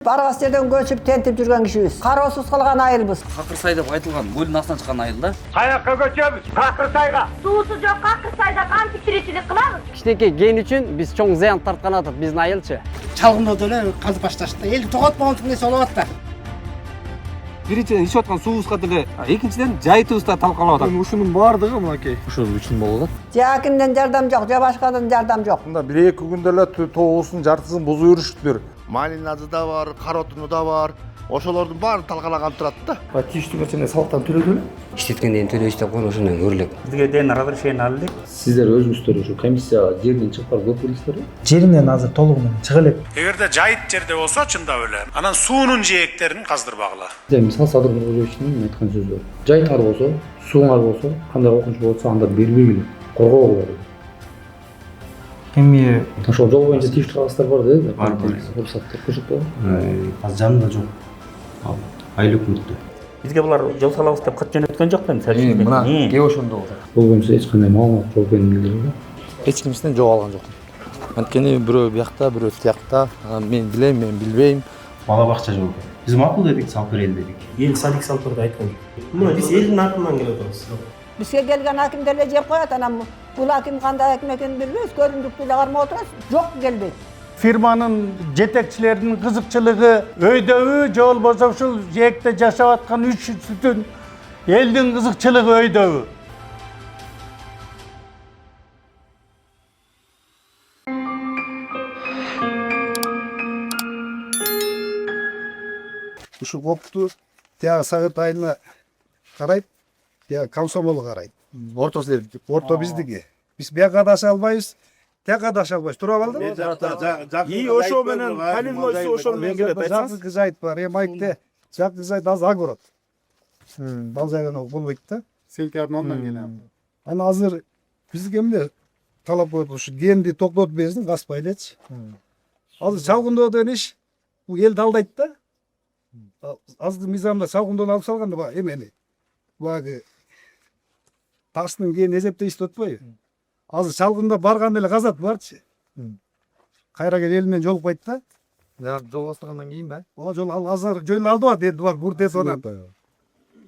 Баргас жерден көчүп тентип жүргөн кишибиз. Кароосуз калган айылбыз. Какырсай деп айтылган көлдүн астынан чыккан айыл да. Каякка көчөбүз? Какырсайга. Суусу жок Какырсайда кантип тиричилик кылабыз? Кичинекей кен үчүн биз чоң зыян тарткан атат биздин айылчы. Чалгындоо деле казып башташты. Эл тогот болгондук нерсе болуп атты. Биринчиден ичип аткан суубузга деле, экинчиден жайытыбызда талкалап атат. Ушунун баардыгы мынакей. Ушул үчүн болуп атат. Жа кимден жардам жок, жа башкадан жардам жок. Мында 1-2 күндө эле тоосун жартысын бузуп жүрүшүптүр. Малинасы да бар, каротуну да бар. Ошолордун баарын талкалаган турат да. Тийиштүү нерсени салыктан төлөдүлү. İşletkenden töleyiş деп коюш ошондон көрүлөк. Бизге ден разрешение алдык. Сиздер өзүңүздөр ушу комиссияга жерден чыгып барып көрүп келесиздерби? Жеринен азыр толугу менен чыга элек. Эгерде жайыт жерде болсо чындап эле анан суунун жээктерин каздырбагыла. Мисалы Садыр Нургуловичтин айткан сөзү бар. Жайыт ар болсо, сууң ар болсо, кандай коркунуч болсо анда бербей эле коргоого болот. Эми Ошол жол боюнча тийиштүү кагаздар бар да, бар. Рұқсаттар көрсөтпөйбү? Азыр жанында жок. Айыл өкмөттө. Бизге булар жол салабыз деп кат жөнөткөн жок да мисалы. Мына кээ ошондо болду. Бул боюнча эч кандай маалымат жок экенин билдирди. Эч кимден жок алган жок. Анткени бирөө биякта, бирөө тиякта. Мен билем, мен билбейм. Бала бакча жок. Биз макул дедик, салып берели дедик. Эл садик салып турду айткан. Мына биз элдин атынан келип атабыз. Бизге келген аким деле жеп коет, анан бул аким кандай аким экенин билбейбиз, көрүндүктүү эле кармап отурабыз, жок келбейт. Фирманын жетекчилеринин кызыкчылыгы өйдөбү же болбосо ушул жээкте жашап аткан үч сүтүн элдин кызыкчылыгы өйдөбү. Ушул копту тияга Сагыт айылына карайт, тияга Комсомол карайт. Орто силердики, орто биздики. Биз бияка даша албайбыз. Тияка даша албайбыз. Туруп алдыңбы? И ошо менен полилойсу ошо менен келет айтсаңыз. Жакын жайыт бар. Майкте жакын жайыт азыр агорот. Бал жайдан болбойт да. Селкердин ондан келем. Анан азыр бизге эмне талап коет ушу кенди токтотуп берсин, каспай элечи. Азыр чалгындоо деген иш бул элди алдайт да. Азыр мыйзамда чалгындоону алып салганда баягы эмени. Баягы таштын кенин эсептейбиз деп атпайбы? Азыр чалгында барган эле казат барчы. Кайра кел эл менен жолукпайт да. Жол баштагандан кийинби? Ооба жол азыр жөн алдыбат, эndi бар буртет онат.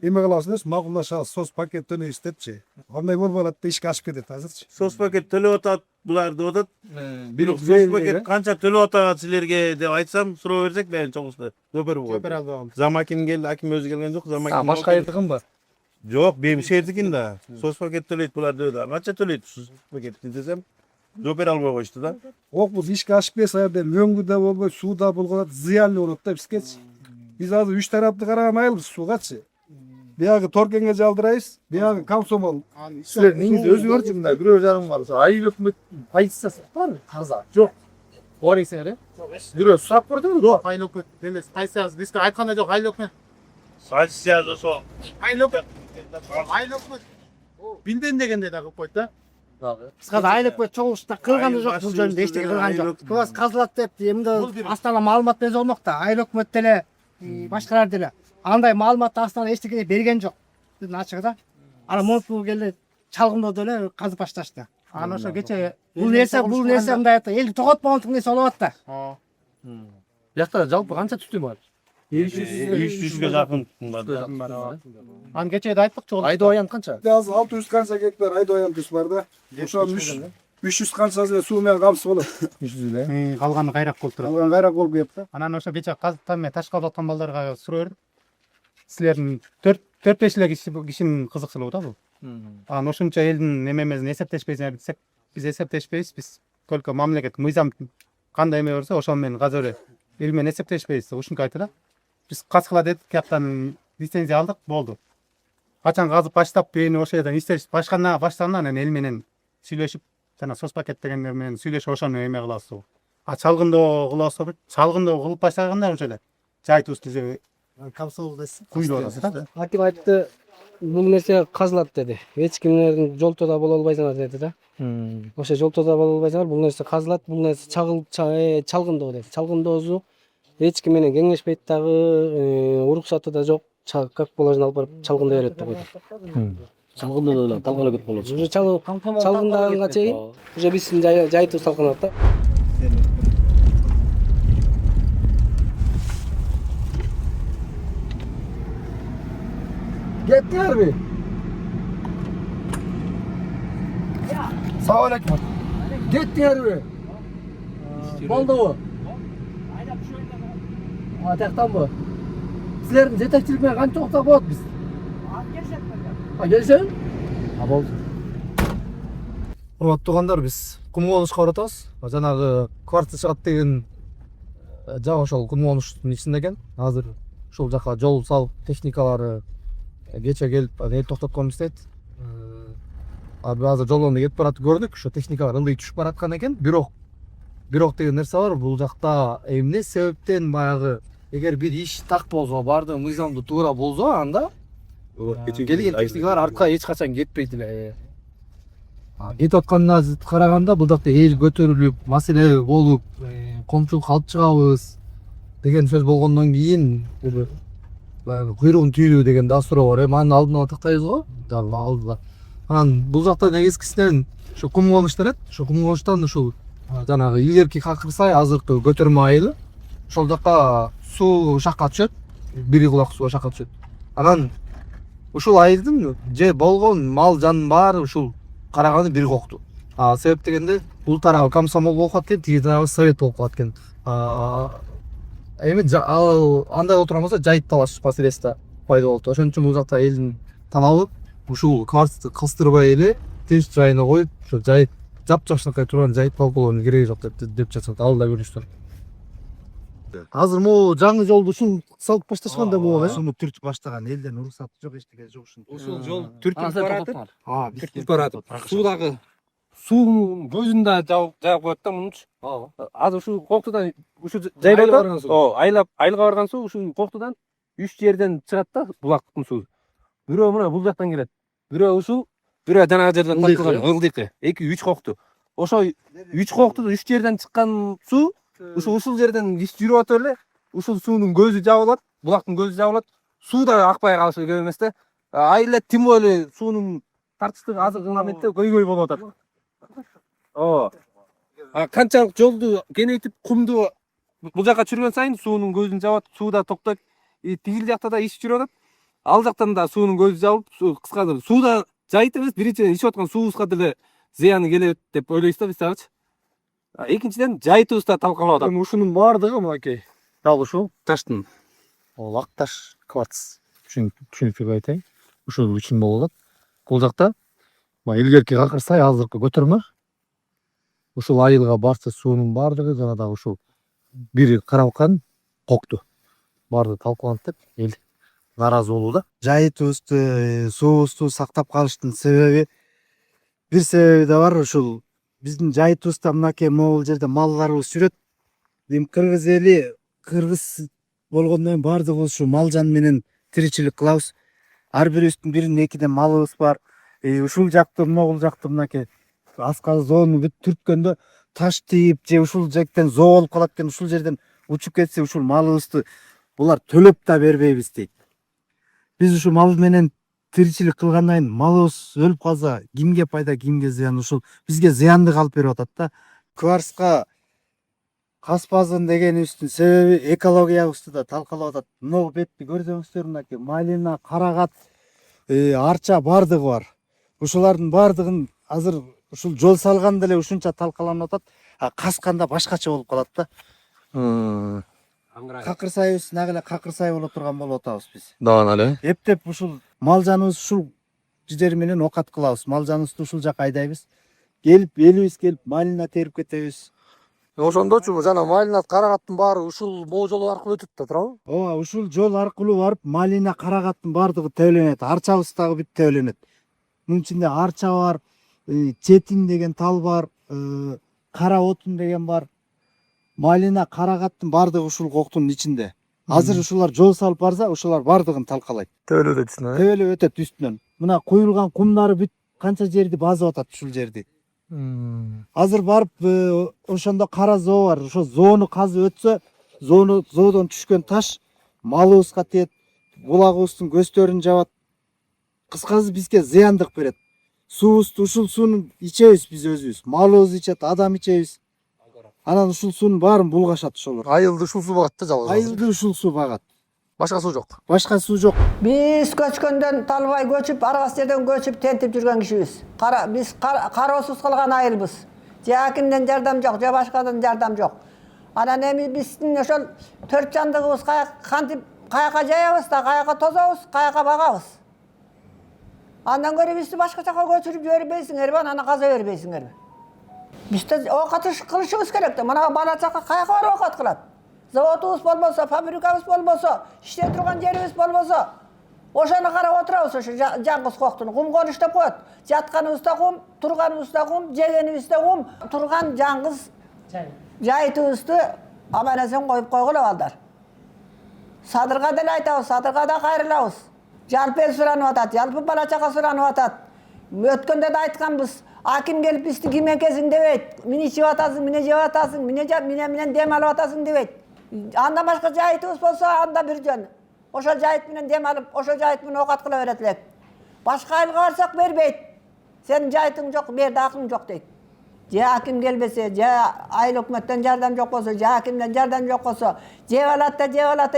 Эме кылабыз эмес, макулдашабыз, соц пакет төлөйбүз депчи. Андай болбой калат да, ишке ашып кетет азырчы. Соц пакет төлөп атат, булар деп атат. Бирок соц пакет канча төлөп атат силерге деп айтсам, суроо берсек мен чоңусу дөпөр болот. Замакин келди, аким өзү келген жок, Замакин. Башка жердикин бар. Жок, бемшердикин да. Соц пакет төлөйт булар деп атат. Канча төлөйт соц пакет десем, дөпөр албай коюшту да. Окбуз ишке ашып кетсе, мөңгү да болбой, суу да болгонат, зыянлуу болот да бизгечи. Биз азыр үч тарапты караган айылбыз суугачы. Биягы Торкенге жалдырайбыз, биягы Комсомол. Силердин иңиз өзүңөрчү мында бирөө жарым бар. Айыл өкмөт Пайызсыз барбы? Карза. Жок. Орексеңер, бирөө сурап көрдүңүз? жок. Айыл өкмөт делес. Пайызсыз бизге айткандай жок, айыл өкмөт. Сальсия ошо. Айыл өкмөт. Айыл өкмөт. Билден дегенде да кылып койт да. Бизге да айыл өкмөт чогулушта кылганы жок, бул жөнүндө эчтеке кылган жок. Кылас казылат деп, эмне астана маалымат берсе болмок да. Айыл өкмөт деле, башкалар деле. Андай маалыматты астана эчтеке берген жок. Биздин ачыгы да. Анан монту келди, чалгындоо деле казып башташты. Анан ошо кече бул нерсе мындай атты. Элди тогот болгондук нерсе болуп атты. Биякта жалпы канча түтүн бар? 300ге жакын бар. Анан кече да айттык жол. Айдоо аян канча? Азыр 600 канча гектар айдоо аянтыш бар да. Ошо 300 канчасы суу менен камсыз болот. 300 эле. Калганы кайрак болуп турат. Калган кайрак болуп кеп да. Анан ошо кече казыктан менен таш калып аткан балдарга суроо бердим. Силердин 4-5 эле кишинин кызыкчылыгы да бул. Анан ошончо элдин немемезин эсептешпейсиңер десек, биз эсептешпейбиз. Биз только мамлекет мыйзам кандай эме берсе, ошол менен азыр эле эл менен эсептешпейбиз. Ушунку айтты да. Биз качкыла дедик, кияктан лицензия алдык, болду. Качан казып баштап, эми ошол жерден иштеш баштагандан анан эл менен сүйлөшүп, жана соц пакет дегендер менен сүйлөшүп ошону эме кыласыз. А чалгындоо кыласыз, чалгындоо кылып баштаганда ошо эле жайытыбыз түзөбөй. Комсомол десе. Куйлуп атат да. Аким айтты, бул нерсе казылат деди. Эч кимдердин жолтода боло албайсыңар деди да. Ошо жолтода боло албайсыңар, бул нерсе казылат, бул нерсе чалгындоо деди. Чалгындоосу эч ким менен кеңешпейт дагы, уруксаты да жок. Как положено алып барып чалгындай берет деп койду. Чалгындоо деле талкалап кетип калат. Уже чалгындаганга чейин уже биздин жайытыбыз талканат да. Kettilermi? Sağ aleyküm. Kettilermi? Boldu bu. Ataqtan bu. Sizlerin жетекчилигине канча уктап болот биз? Келишем? Болду. Урматтуу туугандар, биз кум конушка баратабыз. Жанагы квартир чыгат деген жак ошол кум конуштун ичинде экен. Азыр ушул жака жол салып техникалары кече келип эми токтоткон иштейт. Азыр жолдон кетип баратып көрдүк. Ошо техникалар ылдый түшүп бараткан экен. Бирок деген нерсе бар. Бул жакта эмне себептен баягы эгер бир иш так болсо, баардыгы мыйзамдуу туура болсо, анда келген техникалар артка эч качан кетпейт эле. Кетип атканына караганда бул жакта эл көтөрүлүп, маселе болуп, коомчулукка алып чыгабыз деген сөз болгондон кийин баягы куйругун түйдү деген да суроо бар. Эми анын алдын ала тактайбыз го. Дагы алдыда. Анан бул жакта негизгисинен ушу кум конуш делет. Ушу кум конуштан ушул жанагы илгерки Какырсай, азыркы көтөрмө айылы. Ошол жака суу шакка түшөт. Бири кулак суу шакка түшөт. Анан ушул айылдын же болгон мал жанын баары ушул караганы бир кокту. Себеп дегенде бул тарабы комсомол болуп калат экен, тиги тарабы совет болуп калат экен. Эми ал андай отурган болсо жайыт талаш маселеси да пайда болду. Ошон үчүн бул жакта элдин таналып ушул квартирды кыстырбай эле тинч жайына коюп, ошо жайыт жапжашнакай турган жайыт болгонун кереги жок деп жатат. Ал да көрүнүштөр. Азыр могу жаңы жолду ушул салып башташкан да болот, э? Ушуну түртүп баштаган, элден уруксаты жок, эчтеке жок ушун. Ушул жол түртүп баратып. Түртүп баратып. Суудагы суунун көзүн да жаап коет да мунчу. Азыр ушул коктудан ушу жайылып, айылга барган суу ушул коктудан 3 жерден чыгат да булактын суу. Бирөө мына бул жактан келет. Бирөө ушул, бирөө жанагы жерден тартылган ылдыйкы. 2-3 кокту. Ошо 3 кокту 3 жерден чыккан суу ушул жерден иш жүрүп атып эле, ушул суунун көзү жабылат, булактын көзү жабылат. Суу да акпай калышы көп эмес да. Айыл тим эле суунун тартыштыгы азыркы моментте көйгөй болуп атат. Канчалык жолду кеңейтип, кумду бул жака чүргөн сайын суунун көзүн жабат, суу да токтойт. Тигил жакта да иш жүрүп атат. Ал жактан да суунун көзү жабылып, кыскасы суу да жайыт эмес, биринчиден ичип аткан суубузга деле зыяны келет деп ойлойбуз да биз дагычы. Экинчиден жайытыбыз да талкалап атат. Ушунун баардыгы мынакей. Дал ушул таштын. Ол ак таш кварц. Түшүнүктүү айтайын. Ушул үчүн болуп атат. Бул жакта илгерки Какырсай, азыркы көтөрмө. Ушул айылга барса суунун баардыгы жана дагы ушул бири карабкан кокту. Баардыгы талкаланат деп эл наразы болууда. Жайытыбызды, суубузду сактап калыштын себеби бир себеби да бар. Ушул биздин жайытыбызда мынакей могул жерде малларыбыз жүрөт. Эми кыргыз эли, кыргыз болгондон кийин баардыгыбыз ушу мал жан менен тиричилик кылабыз. Ар бирибиздин биринен экиден малыбыз бар. Ушул жакты, могул жакты мынакей аскалы зоону бүт түрткөндө таш тийип же ушул жактан зоо болуп калат экен, ушул жерден учуп кетсе ушул малыбызды булар төлөп да бербейбиз дейт. Биз ушул мал менен тиричилик кылгандан кийин малыбыз өлүп калса кимге пайда, кимге зыян? Ушул бизге зыянды калып берип атат да. Кварцка каспасын дегенибиздин себеби экологиябызды да талкалап атат. Могу бетти көрсөңүздөр, мынакей малина, карагат, арча баардыгы бар. Ушулардын баардыгын азыр ушул жол салганда эле ушунча талкаланып атат. Касканда башкача болуп калат да. Какырсайыбыз нагы эле Какырсай боло турган болуп атабыз биз. Даан эле. Эптеп ушул мал жаныбыз ушул жер менен окат кылабыз. Мал жаныбызды ушул жака айдайбыз. Келип элибиз келип малина терип кетебиз. Ошондочу жана малина, карагаттын баары ушул могу жол аркылуу өтөт да туурабы? Ооба, ушул жол аркылуу барып малина, карагаттын баардыгы тебеленет. Арчабыз дагы бүт тебеленет. Мунун ичинде арча бар, четин деген тал бар, кара отун деген бар. Малина, карагаттын баардыгы ушул коктун ичинде. Азыр ушулар жол салып барса, ушулар баардыгын талкалайт. Тебелеп өтөт, тебелеп өтөт үстүнөн. Мына куюлган кумдары бүт канча жерди базып атат ушул жерди. Азыр барып ошондо кара зоо бар. Ошо зоону казып өтсө, зоодон түшкөн таш малыбызга тиет, булагыбыздын көздөрүн жабат. Кыскасы бизге зыяндык берет. Суубузду ушул сууну ичебиз биз өзүбүз. Малыбыз ичет, адам ичебиз. Анан ушул суунун баарын булгашат ошолор. Айылды ушул суу багат да жалгыз. Айылды ушул суу багат. Башка суу жок. Башка суу жок. Biz көчкөндөн талбай көчүп, аргас жерден көчүп, тентип жүргөн кишибиз. Биз кароосуз калган айылбыз. Же акимден жардам жок, же башкадан жардам жок. Анан эми биздин ошол 4 жандыгыбыз кантип каяка жаябыз да, каяка тозобуз, каяка багабыз. Андан көрө бизди башка жака көчүрүп жибербейсиңерби, анан каза бербейсиңерби? Бизде оокат кылышыбыз керек да. Мына бала чака каяка барып оокат кылат? Заводубуз болбосо, фабрикабыз болбосо, иштеп турган жерибиз болбосо, ошону карап отурабыз, ошо жаңгыз коктуну. Кум коныштап коет. Жатканыбызда кум, турганыбызда кум, жегенибизде кум, турган жаңгыз жайытыбызды аман-эсен коюп койгула балдар. Садырга деле айтабыз, садырга да кайрылабыз. Жалпы эл суранып атат, жалпы бала чака суранып атат. Өткөндө да айтканбыз, аким келип бизди ким экенсиң дебейт. Мени ичип атасың, мени жеп атасың, менен дем алып атасың дебейт. Андан башка жайытыбыз болсо, анда бир жөн. Ошол жайыт менен дем алып, ошол жайыт менен оокат кыла берет элек. Башка айылга барсак бербейт. Сенин жайытың жок, берде акың жок дейт. Же аким келбесе, же айыл өкмөттөн жардам жок болсо, же акимден жардам жок болсо, жеп алат да,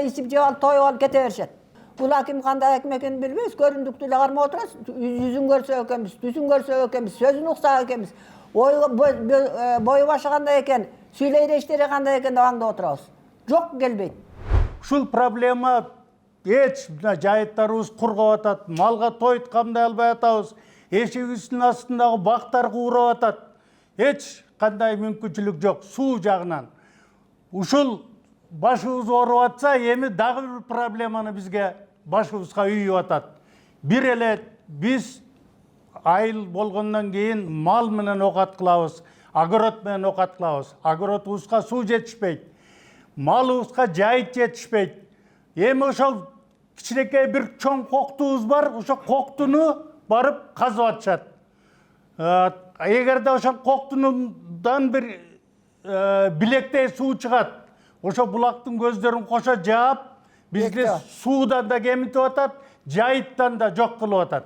ичип жеп алып, тоюп алып кете беришет. Бул аким кандай аким экенин билбейбиз, көрүндүктүү эле кармап отурабыз. Жүзүн көрсөк экенбиз, түсүн көрсөк экенбиз, сөзүн уксак экенбиз. Бою башы кандай экен, сүйлөйдө иштери кандай экен деп аңдап отурабыз. Жок, келбейт. Ушул проблема эч жайыттарыбыз кургап атат, малга тоyut камдай албай атабыз, эшигибиздин астындагы бактар куурап атат. Эч кандай мүмкүнчүлүк жок суу жагынан. Ушул башыбыз ооруп атса, эми дагы бир проблеманы бизге башыбызга үйүп атат. Бир эле биз айыл болгондон кийин мал менен оокат кылабыз, огород менен оокат кылабыз. Огородубузга суу жетишпейт. Малыбызга жайыт жетишпейт. Эми ошол кичинекей бир чоң коктубуз бар, ошо коктуну барып казып атышат. Эгерде ошол коктунудан бир билектей суу чыгат, ошо булактын көздөрүн кошо жаап, бизди суудан да кемитип атат, жайыттан да жок кылып атат.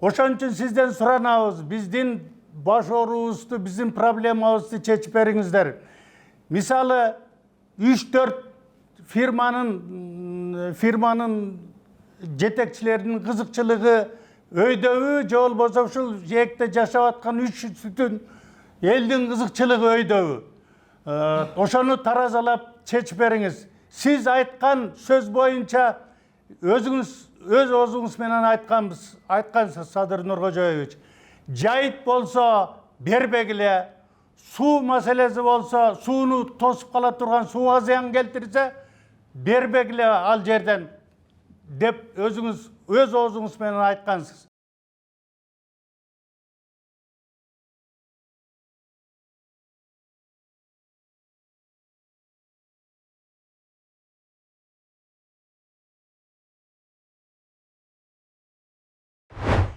Ошон үчүн сизден суранабыз, биздин баш оорубузду, биздин проблемабызды чечип бериңиздер. Мисалы 3-4 фирманын жетекчилеринин кызыкчылыгы өйдөбү, же болбосо ушул жээкте жашап аткан 3 бүтүн элдин кызыкчылыгы өйдөбү. Ошону таразалап чечип бериңиз. Сиз айткан сөз боюнча өз оозуңуз менен айткансыз Садыр Нуркожоевич. Жайыт болсо бербегиле, суу маселеси болсо, сууну тосуп кала турган, сууга зыян келтирсе, бербегиле ал жерден деп өз оозуңуз менен айткансыз.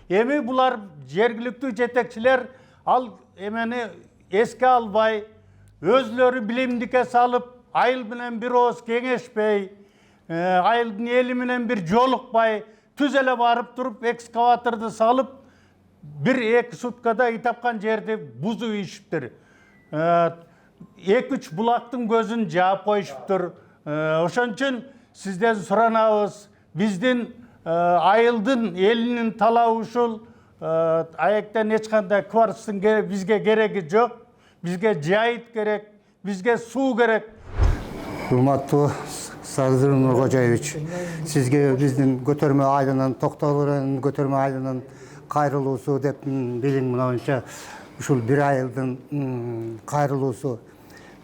Эми булар жергиликтүү жетекчилер ал эмени эске албай, өзлөрү билимдикке салып, айыл менен бир ооз кеңешпей, айылдын эли менен бир жолукпай, түз эле барып туруп экскаваторду салып, 1-2 суткада итапкан жерди бузуп ийишиптир. 2-3 булактын көзүн жаап коюшуптур. Ошон үчүн сизден суранабыз, биздин айылдын элинин талабы ушул, аяктан эч кандай кварцтын бизге кереги жок. Бизге жайыт керек, бизге суу керек. Урматтуу Садыр Нуркожоевич, сизге биздин көтөрмө айылынын, Токтогулдун көтөрмө айылынын кайрылуусу деп билиң, мынабынча ушул бир айылдын кайрылуусу.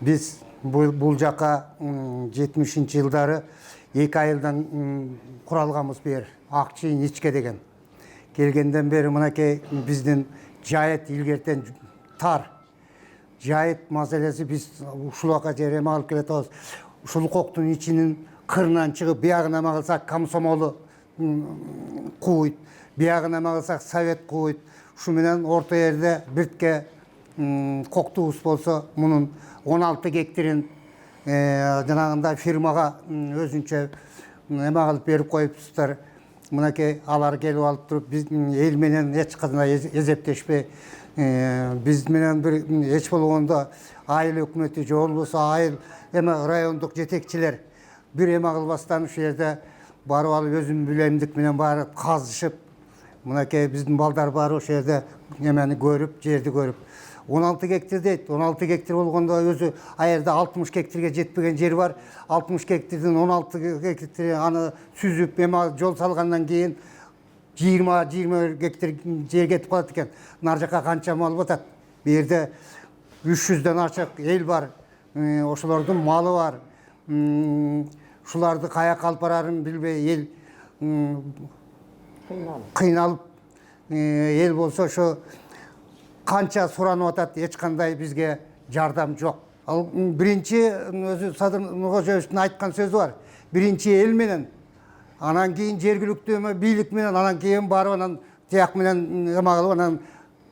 Биз бул жака 70-жылдары 2 айылдан куралганбыз бер, Акчийин ичке деген. Келгенден бери мынакей биздин жайыт илгертен тар. Жайыт маселеси биз ушул ака жереме алып келе атабыз. Ушул коктун ичинин кырынан чыгып, биягына кылсак комсомолу кууйт, биягына кылсак совет кууйт. Ушу менен орто жерде биртке коктубуз болсо, мунун 16 гектарин жанагындай фирмага өзүнчө эме кылып берип коюпсуздар. Мынакей алар келип алып туруп, биздин эл менен эч кандай эзептешпей, биз менен бир эч болгондо айыл өкмөтү же болбосо айыл эме райондук жетекчилер бир эме кылбастан ушу жерде барып алып өзүм билемдик менен баары казышып, мынакей биздин балдар бар ошол жерде немени көрүп, жерди көрүп. 16 гектар дейт. 16 гектар болгондо өзү аерде 60 гектарга жетпеген жер бар. 60 гектардан 16 гектар аны сүзүп, эме жол салгандан кийин 20 гектар жер кетип калат экен. Нар жака канча мал батат? Бу жерде 300дөн ашык эл бар. Ошолордун малы бар. Ушуларды каяка алып барарын билбей эл кыйналып эл болсо ошо канча суранып атат, эч кандай бизге жардам жок. Ал биринчи өзү Садыр Нуркожоевичтин айткан сөзү бар. Биринчи эл менен, анан кийин жергиликтүү бийлик менен, анан кийин барып анан тияк менен эме кылып анан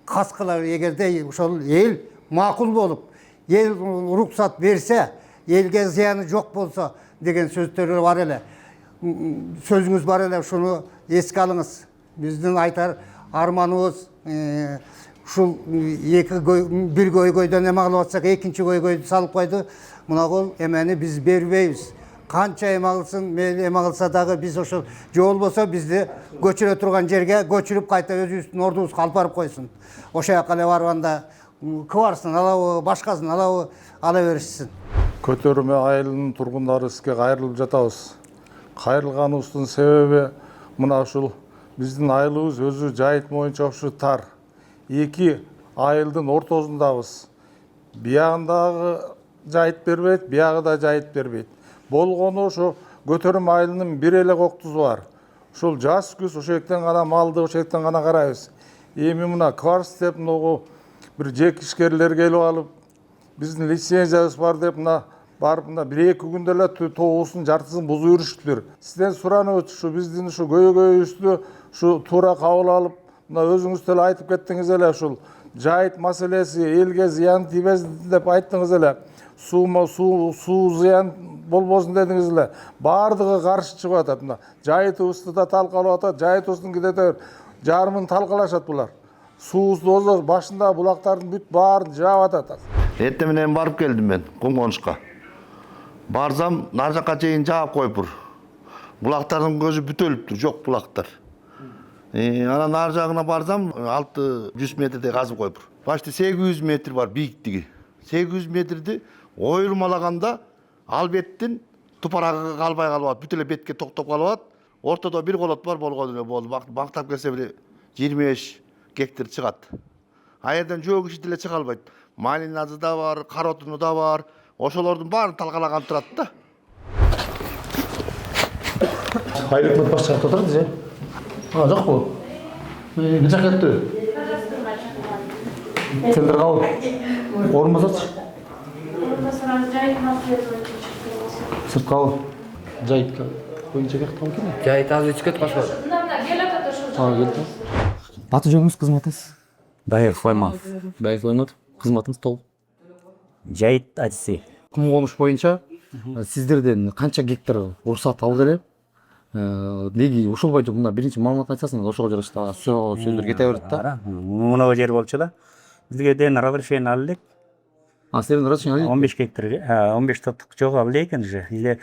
каскалар, эгерде ошол эл макул болуп, эл уруксат берсе, элге зыяны жок болсо деген сөздөр бар эле. Сөзүңүз бар эле, ушуну эске алыңыз. Биздин айтар арманыбыз ушул бир көйгөйдөн эме кылып атсак, экинчи көйгөйдү салып койду. Мына бул эмени биз бербейбиз. Канча эме кылсын, мейли эме кылса дагы биз ошол жол болсо бизди көчүрө турган жерге көчүрүп кайта өзүбүздүн ордубузга алып барып койсун. Ошол жака эле барганда кыбарсын алабы, башкасын алабы, ала беришсин. Көтөрмө айылынын тургундары сизге кайрылып жатабыз. Кайрылганыбыздын себеби мына ушул биздин айылыбыз өзү жайыт боюнча ушу тар. Эки айылдын ортосундабыз. Биягындагы жайыт бербейт, биягы да жайыт бербейт. Болгону ошо көтөрмө айылынын бир эле коктузу бар. Ушул жаз күз ошол жактан гана малды ошол жактан гана карайбыз. Эми мына кварц деп могу бир жеке ишкерлер келип алып, биздин лицензиябыз бар деп мына барып мына 1-2 күндө эле тоогусун жартысын бузуп жүрүштүр. Сизден суранып ушу биздин ушу көйгөйүбүздү ушу туура кабыл алып, мына өзүңүз деле айтып кеттиңиз эле, ушул жайыт маселеси элге зыян тийбесин деп айттыңыз эле. Суу зыян болбосун дедиңиз эле. Бардыгы каршы чыгып атат. Мына жайытыбызды да талкалап атат, жайытыбыздын кидете жарымын талкалашат булар. Суубузду өзү башында булактардын бүт баарын жаап атат. Эртең менен барып келдим мен Коңгонушка. Барсам, нар жакка чейин жаап коюптур. Булактардын көзү бүт өлүптүр, жок булактар. Анан нар жагына барсам, 600 метрдей казып коюптур. Башты 800 метр бар бийиктиги. 800 метрди ойурмалаганда албеттин тупарагы калбай калып, бүт эле бетке токтоп калып, ортодо бир колот бар болгон эле болду. Мактап келсе бир 25 гектар чыгат. Аерден жөө киши деле чыга албайт. Малинасы да бар, каротуну да бар. Ошолордун баарын талкалаган турат да. Айлык мыт баш чыгып турат же? Жок бул. Нече кетти? Тендер кабыл. Орунбасачы? Сырт кабыл. Жайытка боюнча кеттиң экен. Жайыт азыр чыкып башлады. Келди. Аты жөнүңүз, кызматыңыз? Дайыр Сулайманов. Дайыр Сулайманов. Кызматыңыз толук? Жайыт ажысы. Коңгонуш боюнча сиздерден канча гектар уруксат алды эле? Неги ошол боюнча мына биринчи маалымат айтасыңыз, ошого жараша сөздөр кете берет да. Мына жер болчу да. Бизге ден разрешение алдык. Силердин разрешение 15 гектар, 15 тоттук жок алды экен же. Или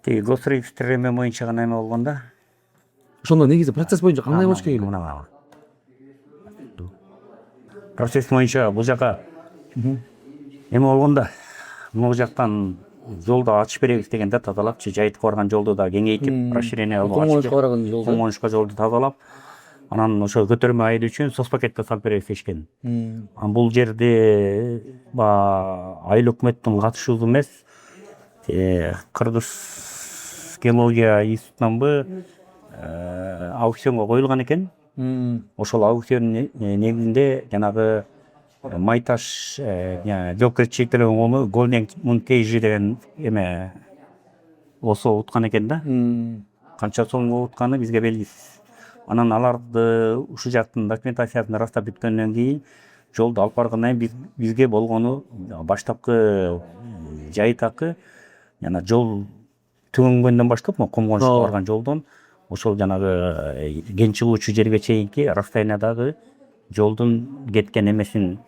тиги госстроительство эме боюнча гана эме болгондо. Ошондо негизи процесс боюнча кандай болуш керек? Процесс боюнча бул жака эме болгондо могу жактан жолду ачып беребиз дегенде тазалапчы, жайытка барган жолду да кеңейтип, расширение кылып Коңгонушка барган жолду. Коңгонушка жолду тазалап, анан ошо көтөрмө айыл үчүн соцпакетке салып беребиз дешкен. Бул жерде айыл өкмөттүн катышуусу эмес, Кыргыз геология институтунан аукционго коюлган экен. Ошол аукцион негизинде жанагы Майташ жоопкерчиликтер коому Golden Monkey деген эме осо уткан экен да. Канча сомго утканы бизге белгисиз. Анан аларды ушул жактын документациясын ырастап бүткөндөн кийин жолду алып баргандан кийин бизге болгону баштапкы жайыт акы жана жол түгөнгөндөн баштап Коңгонушка барган жолдон ошол жанагы кен чыгуучу жерге чейинки расстояниядагы жолдун кеткен эмесин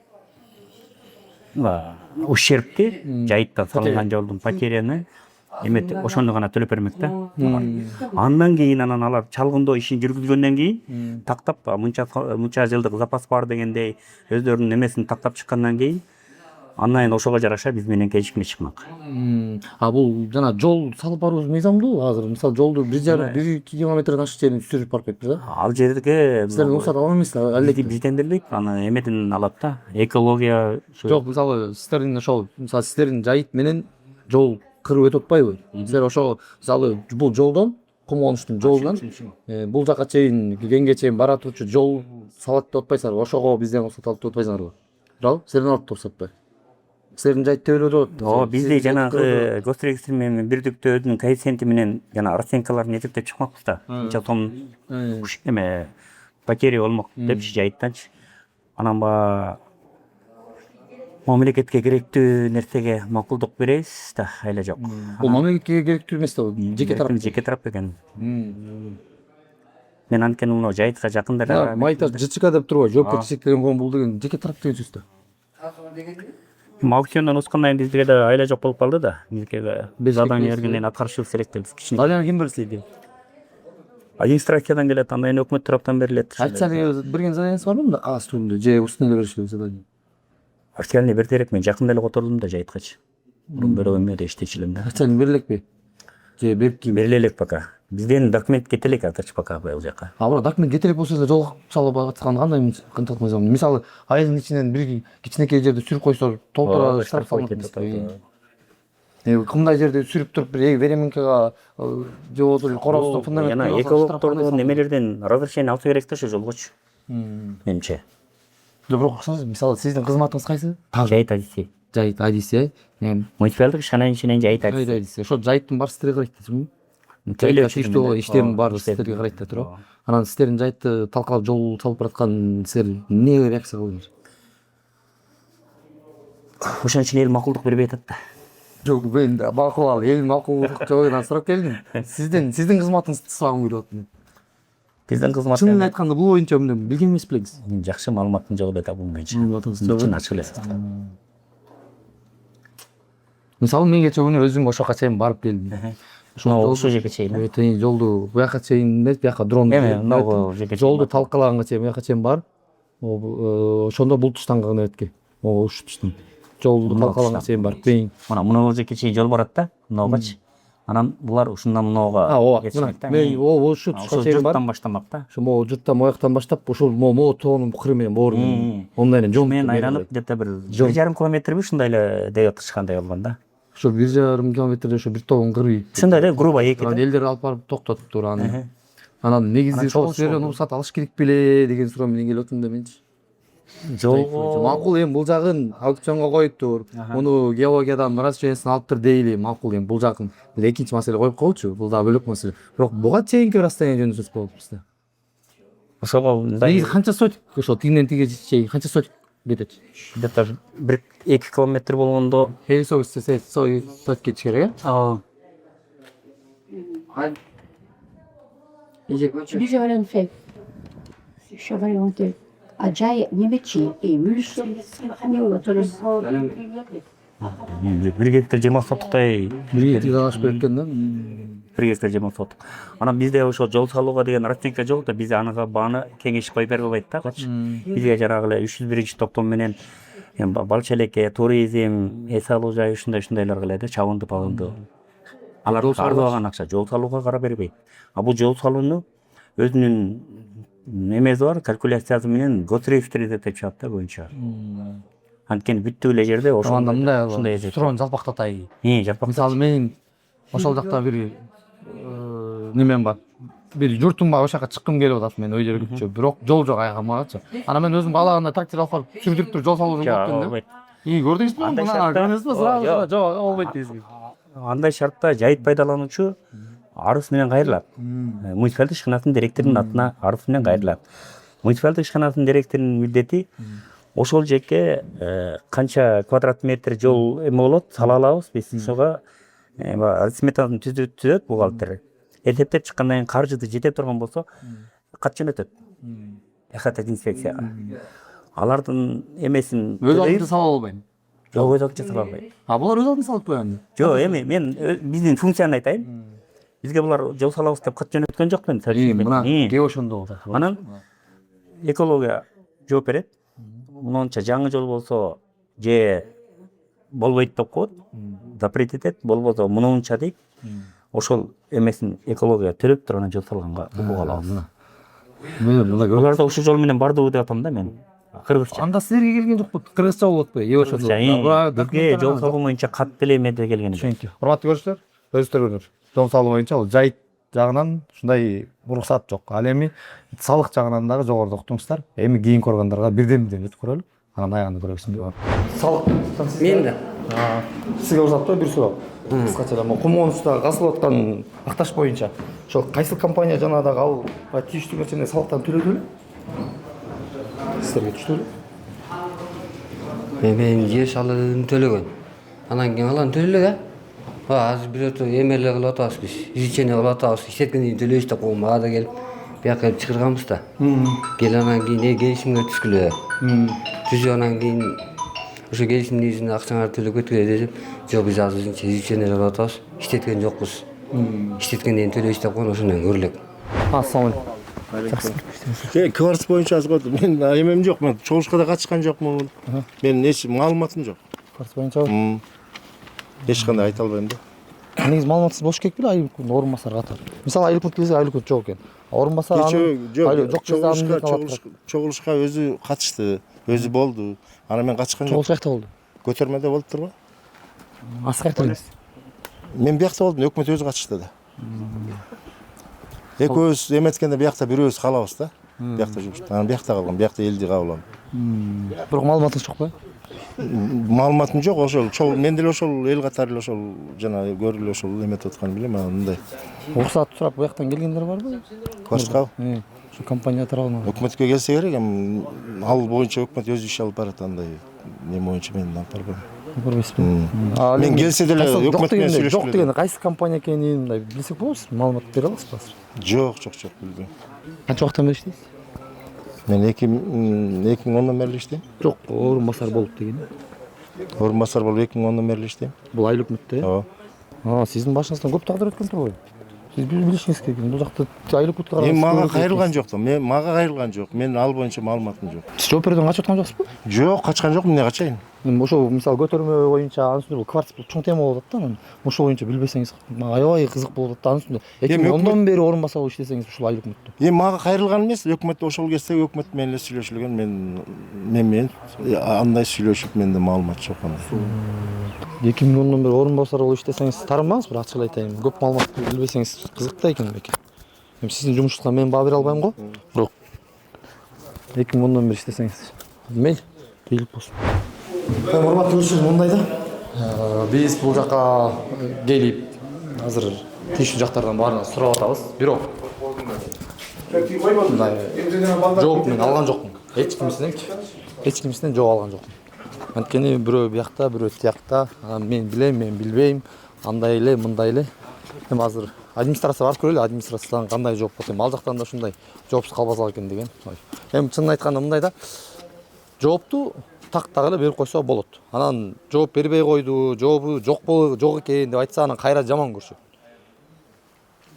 ущербти жайытта салынган жолдун потеряны эметип ошону гана төлөп бермек да. Андан кийин анан алар чалгындоо ишин жүргүзгөндөн кийин тактап мынча жылдык запас бар дегендей өздөрүнүн эмесин тактап чыккандан кийин андан кийин ошого жараша биз менен келишимге чыкмак. А бул жана жол салып баруу мыйзамдуу азыр мисалы жолду 1,5 километрден ашык жерин сүрүп барып кетти да. Ал жерге Силердин уруксат ала эмес да, албетте. Бизден делек аны эметин алат да. Экология Жок, мисалы сиздердин ошол мисалы сиздердин жайыт менен жол кырып өтүп атпайбы? Силер ошо мисалы бул жолдон Кумонуштун жолунан бул жака чейин кегенге чейин бара турчу жол салат деп атпайсыңарбы? Ошого бизден уруксат алып деп атпайсыңарбы? Туурабы? Силердин алып турсат атпайбы? Силердин жайыт төбөлөдө Ооба, бизде жанагы госрегистр менен бирдиктөө өзүнүн коэффициенти менен жана расценкаларын эсептеп чыкмакпыз да. Канча сом эме потеря болмок депчи жайыттанчы. Анан баягы мамлекетке керектүү нерсеге макулдук беребиз да, айла жок. Бул мамлекетке керектүү эмес да, жеке тарап экен. Мен анткени мына жайытка жакында эле майта ЖЧК деп турбайбы? Жоопкерчиликтен коом бул деген жеке тарап деген сөз да. Аукциондан ускандан кийин бизге да айла жок болуп калды да. Бизге задание бергенден аткарышыбыз керек деп кичине. Даляны ким берилди? Администрациядан келет, андан кийин өкмөт тараптан берилет. Айтсаңыз берген заданиясы барбы мында? Кагаз түрүндө же устный беришиби задание? Официальный берди элек, мен жакында эле котордум да жайыткачы. Мурун берип эме дештичи элем да. Официальный берилекпи? Же берип Бериле элек пока. Бизден документ кете элек азырчы пока бул жака. А бирок документ кете элек болсо эле жол салып аткан кандай кантип мыйзам? Мисалы айылдын ичинен бир кичинекей жерде сүрүп койсо толтура штраф салынат. Кымдай жерде сүрүп туруп бир береминкага же болбосо короздук фундамент. Жана экологтордун немелерден разрешение алса керек да ошо жолгочу. Менимче. Бирок мисалы сиздин кызматыңыз кайсы? Жайыт адиси. Жайыт адиси, муниципалдык ишкананын ичинен жайыт адиси. Ошо жайыттын баары сиздерге карайт да, тиштүү иштердин баары сиздерге карайт да, туурабы? Анан сиздердин жайытты талкалап жол салып бараткан силер эмне реакция кылдыңар? Ошон үчүн эл макулдук бербей атат да. Жок, мен макул ал, эл макулдук жогунан сурап келдим. Сиздин кызматыңызды сурагым келип атат. Биздин кызмат. Чынын айтканда бул боюнча эмне билген эмес белеңиз? Жакшы маалыматым жок эле да бул боюнча. Чын ачык эле. Мисалы мен кечээ күнү өзүм ошока чейин барып келдим. Ошо жерге чейин. Жолду буяка чейин эмес, буяка дрон. Жолду талкалаганга чейин буяка чейин барып, ошондо бул туштанган эметке. Ушу туштан. Жолду талкалаганга чейин барып, мына жерге чейин жол барат да, мынагачы. Анан булар ушундан мынага мен ушу тушка чейин барып баштамак да. Ошо могу журттан мояктан баштап ушул могу тоонун букуру менен боору менен. Ондайнын жол менен айланып где-то бир 1,5 километрби ушундай эле деп атышкандай болгон да. Ошо 1,5 километрде ошо бир тоон кырый. Ушундай эле грубо эки. Элдер алып барып токтотуптур аны. Анан негизи ошол силерден уруксат алыш керек беле деген суроо менен келип атам да менчи. Жол макул, эми бул жагын аукционго коюптур. Муну геологиядан разрешениесин алыптыр дейли. Макул, эми бул жагын экинчи маселе коюп коелучу. Бул дагы бөлөк маселе. Бирок буга чейинки расстояние жөнүндө сөз болуп бизде. Ошого негизи канча сотик ошо тигинен тиге чейин канча сотик кетет? Где-то 1-2 километр болгондо 50 сотик кетиш керек, э? Biz öğrenfek. Şu variante. Acayip nimetçi. Mülüsü. Hani otururuz. 1 гектар 20 сотуктай 1 гектар ашып кеткен да. 1 гектар 20 сотук. Анан бизде ошо жол салууга деген расценка жок да, биз анага бааны кеңеш коюп берип албайт да. Бизге жарагы эле 301 токтом менен балча элекке, туризм, эс алуу жай ушундайлар кылат да, чабынды палынды. Алар ардыбаган акча жол салууга кара бербейт. А бул жол салууну өзүнүн немеси бар, калькуляциясы менен госрегистр деп чыгат да боюнча. Анткени бүттү эле жерде ошо ушундай строн жалпактатай. Мисалы мен ошол жакта бир немем бар. Бир журтум бар, ошол жака чыккым келип атат мен ой жергүчө. Бирок жол жок айгамагачы. Анан мен өзүм балагында трактор алып барып сүрдүрүп туруп жол салуу болуптун да. Көрдүңүзбү? Мына жок болбойт дейсиз. Андай шартта жайыт пайдалануучу арыз менен кайрылат. Муниципалдык ишканасынын директорунун атына арыз менен кайрылат. Муниципалдык ишканасынын директорунун милдети ошол жерге канча квадрат метр жол эме болот, сала алабыз биз. Ошого сметасын түзөт бухгалтер. Эсептеп чыккандан кийин каржысы жете турган болсо кат жөнөтөт. Эката инспекцияга. Алардын эмесин өз алдын сала албайм. Жок, өзү жасала албайт. Булар өз алдын салып коён. Жок, эми мен биздин функцияны айтайын. Бизге булар жол салабыз деп кат жөнөткөн жок мен. Мына кеп ошондо. Анан экология жооп берет. Мынунча жаңы жол болсо же болбойт деп коет, запрет этет, болбосо мынунча дейт. Ошол эмесин экология төлөп туруп анан жол салганга укук алабыз. Буларда ушул жол менен бардыбы деп атам да мен. Кыргызча. Анда силерге келген жокпу? Кыргызча болуп атпайбы? Ошо. Бизге жол салуу боюнча кат деле эмеде келген. Урматтуу көрүүчүлөр, өзүңүздөр көрүңүздөр. Жол салуу боюнча бул жайыт жагынан ушундай уруксат жок. Ал эми салык жагынан дагы жогоруда уктуңуздар. Эми кийинки органдарга бирден өтүп көрөлү. Анан аягында көрөсүң. Салык Мен да. Сизге уруксатпы? Бир суроо. Кыскача эле Кумонуста казылып аткан акташ боюнча ошол кайсы компания жанагы ал тийиштүү нерсени салыктан төлөдү беле? Силерге түштүбү? Мен жер салыгын төлөгөн. Анан кийин алан төлөлө да. Азыр бирөөтө эмеле кылып атабыз биз. Изучение кылып атабыз. Иштеткенден кийин төлөйбүз деп мага да келип бияка келип чакырганбыз да. Кел анан кийин келишимге түшкүлө. Түзүп анан кийин ошо келишим негизинде акчаңарды төлөп кеткиле десем, жок биз азыр изучение кылып атабыз. Иштеткен жокпуз. Иштеткенден кийин төлөйбүз деп койгон ошондон көрүлөк. Ассалам алейкум. Кварц боюнча азгырды. Мен эмем жок, мен чогулушка да катышкан жокмун. Мен эч маалыматым жок. Кварц боюнча Эч кандай айта албайм да. негизи маалыматсыз болуш керек беле айылкүн орун басар катары. Мисалы айылкүн келсе айылкүн жок экен. Орун басар жок чогулушка өзү катышты, өзү болду. Анан мен катышкан жок. Чогулуш каякта болду? Көтөрмөдө болуптурбу? Асыл каякта элес? Мен биякта болдум, өкмөт өзү катышты да. Экөөбүз эметкенде биякта бирөөбүз калабыз да. Биякта жүрүштү. Анан биякта калгам, биякта элди кабыл алып. Бирок маалыматыңыз жокпу? Маалыматым жок, ошол мен деле ошол эл катары эле ошол жана көрүлүп ошол эметип аткан билем, анан мындай. Уруксат сурап буяктан келгендер барбы? Кварцка? Ошо компания тарабынан. Өкмөткө келсе керек, ал боюнча өкмөт өзү иш алып барат, андай эме боюнча мен алып барбайм. Барбайсызбы? Мен келсе деле өкмөт менен сүйлөшүп жок дегенде кайсы компания экенин мындай билсек болобу? Маалымат бере аласызбы азыр? Жок, билбейм. Канча убакыттан бери иштейсиз? Мен 2010 бери иштейм. Жок, орун басар болуп деген. Орун басар болуп 2010 бери иштейм. Бул айыл өкмөттө? Ооба. Сиздин башыңыздан көп тагдыр өткөн турбайбы? Сиз билишиңиз керек. Бул жакта айыл өкмөткө караганда Мага кайрылган жок да. Мага кайрылган жок. Мен ал боюнча маалыматым жок. Сиз жооп берүүдөн качып аткан жоксузбу? Жок, качкан жокмун, эмне качайын? Ошо мисалы көтөрмө боюнча анын үстүндө бул кварц бул чоң тема болуп атат да. Анан ошол боюнча билбесеңиз аябай кызык болуп атат. Анын үстүндө 2010дон бери орун баса болуп иштесеңиз ушул айыл өкмөттө. Мага кайрылган эмес, өкмөт ошол кезде өкмөт менен эле сүйлөшүлгөн. Мен андай сүйлөшүп менде маалымат жок анда. 2010дон бери орун басар болуп иштесеңиз тарынбаңыз, бир ачык эле айтайын. Көп маалымат билбесеңиз кызык да экен беки. Эми сиздин жумушуңузга мен баа бере албайм го. Бирок 2010дон бери иштесеңиз мейли, ийгилик болсун. Урматтуу көрүүчүлөр, мындай да. Биз бул жака келип азыр тийиштүү жактардан баарын сурап атабыз. Бирок жооп мен алган жокмун. Эч кимсинен жооп алган жокмун. Анткени бирөө биякта, бирөө тиякта. Мен билем, мен билбейм. Андай эле, мындай эле. Эми азыр администрация барып көрөлү, администрациядан кандай жооп болот. Ал жактан да ушундай жоопсуз калбаса экен деген. Эми чынын айтканда мындай да. Жоопту тактагы эле берип койсо болот. Анан жооп бербей койду, жообу жок экен деп айтса, анан кайра жаман көрүшөт.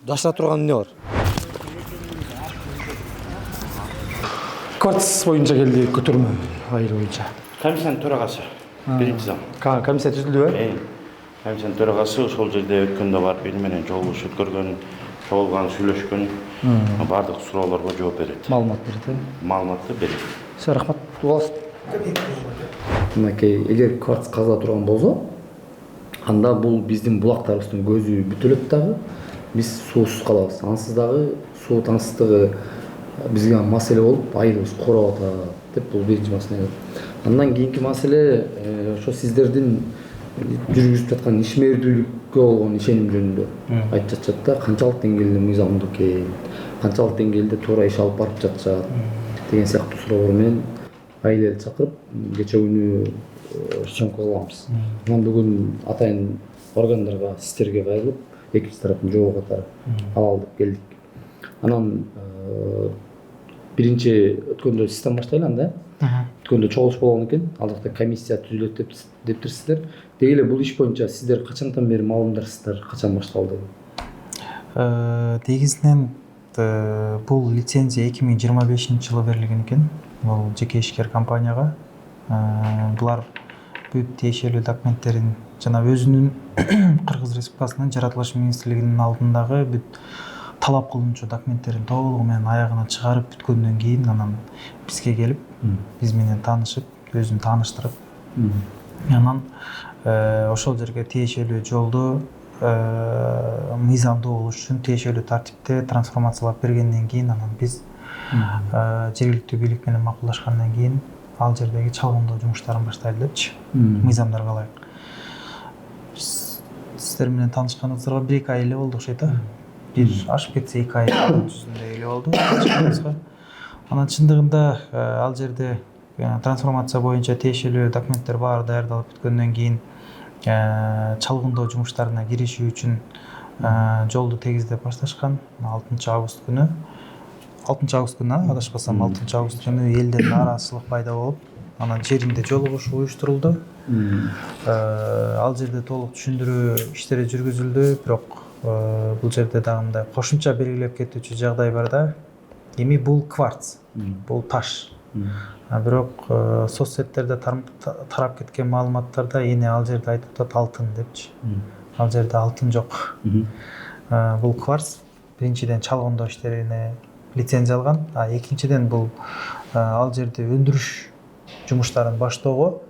Жашыра турган эмне бар? Кварц боюнча келди, көтөрмө айыл боюнча. Комиссиянын төрагасы биринчи зам. Комиссия түзүлдүбү? Комиссиянын төрагасы ошол жерде өткөндө барып эл менен жолугушуп өткөргөн, чогулган, сүйлөшкөн, бардык суроолорго жооп берет. Маалымат берет. Маалыматты берет. Рахмат. Мынакей, эгер кварц казыла турган болсо, анда бул биздин булактарыбыздын көзү бүтөлөт дагы, биз суусуз калабыз. Ансыз дагы суу таңсыздыгы бизге маселе болуп, айылыбыз курап атат деп бул биринчи маселе. Андан кийинки маселе ошо сиздердин жүргүзүп жаткан ишмердүүлүккө болгон ишеним жөнүндө айтып жатышат да, канчалык деңгээлде мыйзамдуу экен, канчалык деңгээлде туура иш алып барып жатышат деген сыяктуу суроолор менен айыл элди чакырып кече күнү съемка кылганбыз. Анан бүгүн атайын органдарга, сиздерге кайрылып, экинчи тараптын жообу катары алып келдик. Анан биринчи өткөндө систем баштайлы анда. Бүткөндө чогулуш болгон экен, ал жакта комиссия түзүлөт дептирсиздер. Деги эле бул иш боюнча сиздер качандан бери маалымдарсыздар, качан башталды? Негизинен бул лицензия 2025-жылы берилген экен. Бул жеке ишкер компанияга. Булар бүт тиешелүү документтерин жана өзүнүн Кыргыз Республикасынын жаратылыш министрлигинин алдындагы бүт талап кылынчу документтерин толугу менен аягына чыгарып бүткөндөн кийин анан бизге келип, биз менен таанышып, өзүн тааныштырып, анан ошол жерге тиешелүү жолду мыйзамдуу болуш үчүн тиешелүү тартипте трансформациялап бергенден кийин анан биз жергиликтүү бийлик менен макулдашкандан кийин ал жердеги чалгындоо жумуштарын баштайлы депчи, мыйзамдарга ылайык. Сиздер менен таанышканыбызга 1-2 ай эле болду окшойт, бир ашып кетсе 2 ай түзүндөй эле болду. Анан чындыгында ал жерде трансформация боюнча тиешелүү документтер баары даярдалып бүткөндөн кийин чалгындоо жумуштарына киришүү үчүн жолду тегиздеп башташкан. 6 август күнү, адашпасам 6 август күнү элде нааразычылык пайда болуп, анан жеринде жолугуш уюштурулду. Ал жерде толук түшүндүрүү иштери жүргүзүлдү, бирок бул жерде дагы мындай кошумча белгилеп кетүүчү жагдай бар да. Эми бул кварц, бул таш. Бирок соцсеттерде тарап кеткен маалыматтарда эне ал жерде айтып атат алтын депчи. Ал жерде алтын жок. Бул кварц биринчиден чалгындоо иштерине лицензия алган, экинчиден бул ал жерде өндүрүш жумуштарын баштоого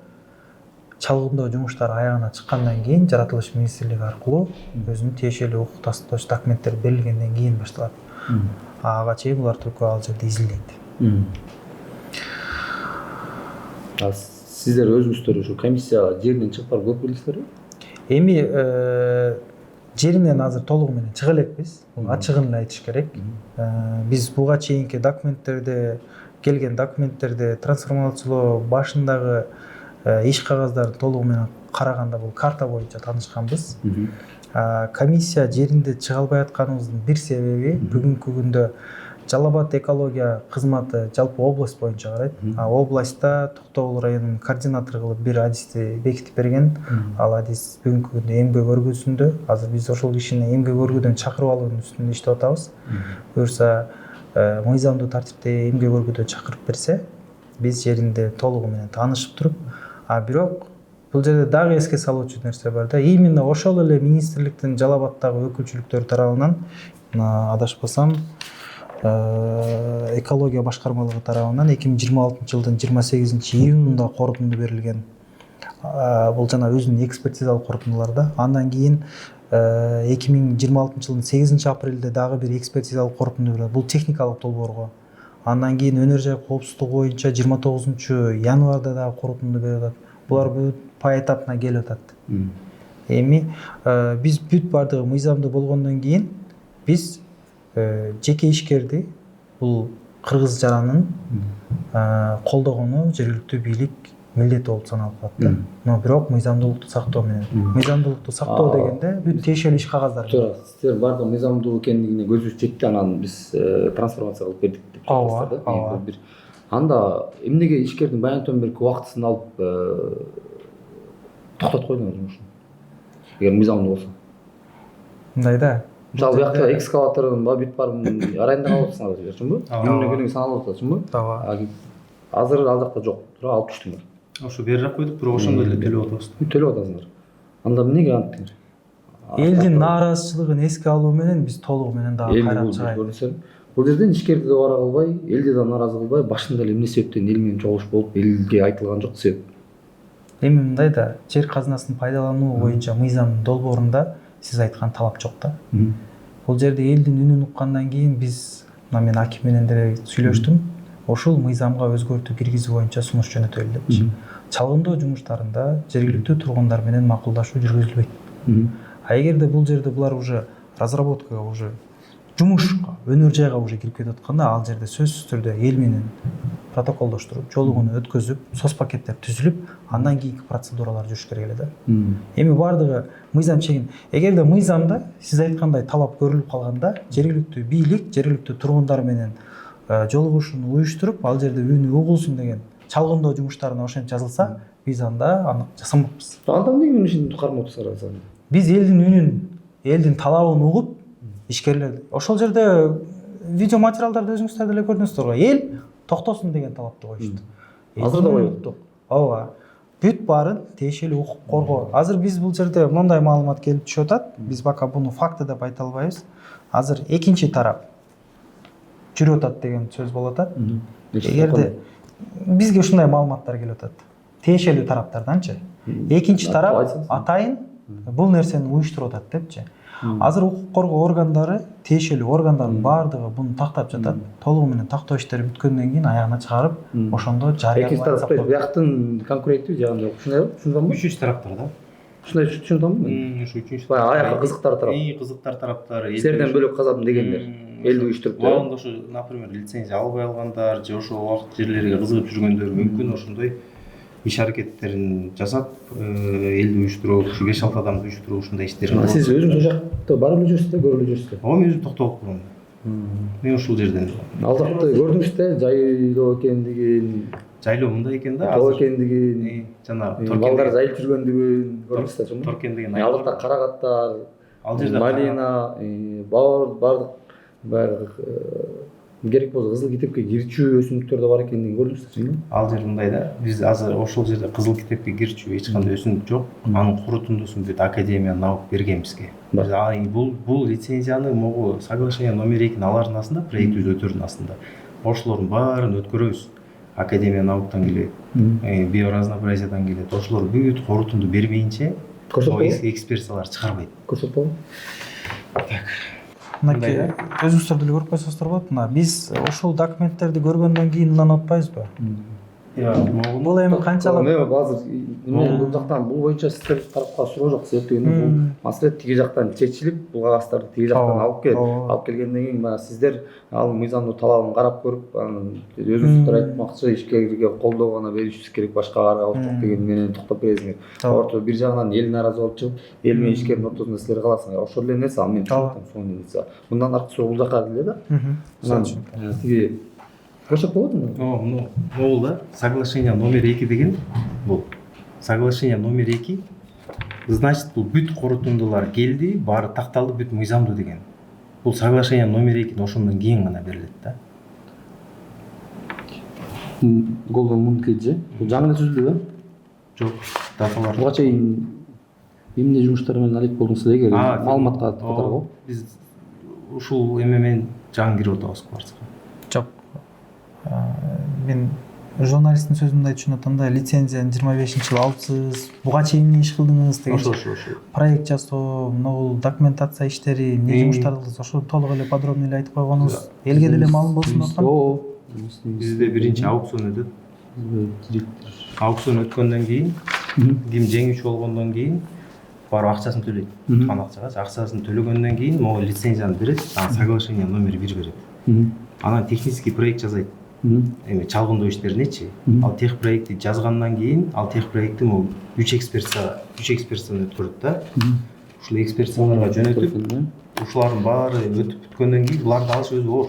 чалгындоо жумуштары аягына чыккандан кийин жаратылыш министрлиги аркылуу өзүнүн тиешелүү укук тастооч документтер берилгенден кийин башталат. Ага чейин булар түркү ал жерде изилдейт. Сиздер өзүңүздөр ушу комиссия жеринен чыгып барып көрүп келдиңиздерби? Эми жеринен азыр толугу менен чыга элекпиз. Ачыгын эле айтыш керек. Биз буга чейинки келген документтерде трансформациялоо башындагы иш кагаздарын толугу менен караганда бул карта боюнча таанышканбыз. Комиссия жеринде чыга албай атканыбыздын бир себеби бүгүнкү күндө Жалал Абад экология кызматы жалпы область боюнча карайт. Областта Токтогул районунун координатору кылып бир адисти бекитип берген. Ал адис бүгүнкү күндө эмгек өргүүсүндө. Азыр биз ошол кишини эмгек өргүүдөн чакырып алуунун үстүндө иштеп атабыз. Буюрса мыйзамдуу тартипте эмгек өргүүдө чакырып берсе, биз жеринде толугу менен таанышып туруп, бирок бул жерде дагы эске салуучу нерсе бар да. Именно ошол эле министрликтин Жалал Абадтагы өкүлчүлүктөрү тарабынан адашпасам экология башкармалыгы тарабынан 2026-жылдын 28-июнунда корутунду берилген. Бул жана өзүнүн экспертизалык корутундулары да. Андан кийин 2026-жылдын 8-апрелде дагы бир экспертизалык корутунду берилди. Бул техникалык долбоорго. Андан кийин өнөр жай коопсуздугу боюнча 29-январда дагы корутунду берип атат. Булар поэтапна келип атат. Эми биз бүт бардыгы мыйзамдуу болгондон кийин биз жеке ишкерди бул кыргыз жаранын колдогону жергиликтүү бийлик милдети болуп саналып калат. Но бирок мыйзамдуулукту сактоо менен. Мыйзамдуулукту сактоо дегенде бүт тиешелүү иш кагаздар. Туура, сиздер бардыгы мыйзамдуу экендигине көзүбүз жетти, анан биз трансформация кылып бердик деп жатасыздар да. Анда эмнеге ишкердин баянтан берки убактысын алып токтотуп койдуңуз жумушун? Эгер мыйзамдуу болсо. Мындай да. Мисалы бuyakta экскаватордун бүт баарын арайында калып атасыңар чынбы? Күнүнө саналып атат чынбы? Туура. Азыр ал жакта жок. Туура, алып түштүңөр. Ошо берип койдук, бирок ошондой эле төлөп атабыз. Төлөп атасыңар. Анда эмнеге анттыңар? Элдин нааразычылыгын эске алуу менен биз толугу менен дагы кайрап чыгайбыз. Бул жерден ишкерди да бара кылбай, элди да нааразы кылбай, башында эле эмне себептен эл менен чогулуш болуп, элге айтылган жок себеп. Эми мындай да, жер казынасын пайдалануу боюнча мыйзамдын долбоорунда сиз айткан талап жок да. Бул жерде элдин үнүн уккандан кийин биз, мен аким менен деле сүйлөштүм, ошол мыйзамга өзгөртүү киргизүү боюнча сунуш жөнөтөлү депчи. Чалгындоо жумуштарында жергиликтүү тургундар менен макулдашуу жүргүзүлбөйт. Эгерде бул жерде булар уже разработкага, уже жумушка, өнөр жайга уже кирип кетип атканда, ал жерде сөзсүз түрдө эл менен протоколдоштуруп, жолугуну өткөзүп, соцпакеттер түзүлүп, андан кийинки процедуралар жүрүш керек эле да. Эми бардыгы мыйзам чегин. Эгерде мыйзамда сиз айткандай талап көрүлүп калганда, жергиликтүү бийлик, жергиликтүү тургундар менен жолугушууну уюштуруп, ал жерде үнү угулсун деген чалгындоо жумуштарына ошентип жазылса, биз анда аны жасамакпыз. Анда эмнеге мунун ишин кармап отурсуңар? Биз элдин үнүн, элдин талабын угуп, ишкерлер ошол жерде видео материалдарды өзүңүздөр деле көрдүңүздөр го. Эл токтосун деген талапты коюшту. Азыр да коюп атат. Ооба. Бүт баарын тиешелүү укук коргоо. Азыр биз бул жерде мындай маалымат келип түшүп атат. Биз бака буну факты деп айта албайбыз. Азыр экинчи тарап жүрүп атат деген сөз болуп атат. Эгерде бизге ушундай маалыматтар келип атат. Тиешелүү тараптарданчы. Экинчи тарап атайын бул нерсени уюштуруп атат депчи. Азыр укук коргоо органдары, тиешелүү органдардын баардыгы буну тактап жатат. Толугу менен тактоо иштери бүткөндөн кийин аягына чыгарып, ошондо жарыялап атат. Бияктын конкуренттүү жагында ушундай түшүндүңбү? Үчүнчү тараптар да. Ушундай түшүндүңбү? Ушу үчүнчү. Аякка кызыктар тарап. Кызыктар тараптар. Силерден бөлөк казадым дегендер. Элди уюштуруп. Убагында ошо, например, лицензия албай алгандар же ошол убакыт жерлерге кызыгып жүргөндөр мүмкүн ошондой иш аракеттерин жасап, элди уюштуруп, ушу 5-6 адамды уюштуруп ушундай иштер кылып. Сиз өзүңүз ошол жакта барып эле жүрсүз да, көрүп эле жүрсүз да? Ооба, мен өзүм токтолуп турам. Мен ушул жерден. Ал жакты көрдүңүз да, жайлоо экендигин, жайлоо мындай экен да, тоо экендигин, жана балдар жайылып жүргөндүгүн көрдүңүз да, чоң. Торкен деген ал жакта карагаттар, ал жерде малина, баардык баягы керек болсо кызыл китепке кирчүү өсүмдүктөр да бар экендигин көрдүңүз. Ал жер мындай да, биз азыр ошол жерде кызыл китепке кирчүү эч кандай өсүмдүк жок. Анын корутундусун бүт Академия наук берген бизге. Бул лицензияны могу соглашение номер 2-nin алардын астында, проектибиз өтөрдүн астында. Ошолордун баарын өткөрөбүз. Академия науктан келет, биоразнообразиядан келет. Ошолор бүт корутунду бермейинче экспертиялар чыгарбайт. Көрсөтпөбү? Так. Мынакей өзүңүздөр деле көрүп койсоңуздар болот. Мына биз ошол документтерди көргөндөн кийин мындан атпайбызбы? Бул эми канчалык? Азыр бул жактан бул боюнча сиздер тарапка суроо жок, себеп дегенде бул маселе тиги жактан чечилип, бул кагазтарды тиги жактан алып келгенден кийин баягы сиздер ал мыйзамдуу талабын карап көрүп, анан өзүңүздөр айтмакчы ишкерге колдоо гана беришибиз керек, башка арга жок деген менен токтоп бересиңер. Ортодо бир жагынан эл нааразы болуп чыгып, эл менен ишкердин ортосунда силер каласыңар. Ошол эле нерсе ал мен түшүнөм. Мындан аркы суроо бул жака эле да. Тиги Кошок болот му? Могул да. Соглашение номер 2 деген бул. Соглашение номер 2 значит бул бүт корутундулар келди, баары такталды, бүт мыйзамдуу деген. Бул соглашение номер 2 ошондон кийин гана берилет да. Голдон мункет же? Бул жаңы эле түзүлдү да? Жок, даталар. Буга чейин эмне жумуштар менен алек болдуңуздар эгер маалыматка катаргы? Биз ушул эме менен жаңы кирип атабыз квартирга. Жок. Мен журналисттин сөзүндө айтышын атканда лицензияны 25-жылы алыпсыз. Буга чейин эмне иш кылдыңыз деген. Ошо. Проект жасоо, могул документация иштери, эмне жумуштарды кылдыңыз? Ошо толук эле подробно эле айтып койгонуңуз элге деле маалым болсун деп аткам. Бизде биринчи аукцион өтөт. Аукцион өткөндөн кийин, ким жеңүүчү болгондон кийин барып акчасын төлөйт. Туткан акчага акчасын төлөгөндөн кийин могу лицензияны берет, анан соглашение номер 1 берет. Анан технический проект жасайт. Эми чалгындоо иштеринечи. Ал тех проектти жазгандан кийин, ал тех проектти могу 3 экспертизаны өткөрөт да. Ушул экспертизаларга жөнөтүп, ушулардын баары өтүп бүткөндөн кийин буларды алыш өзү оор.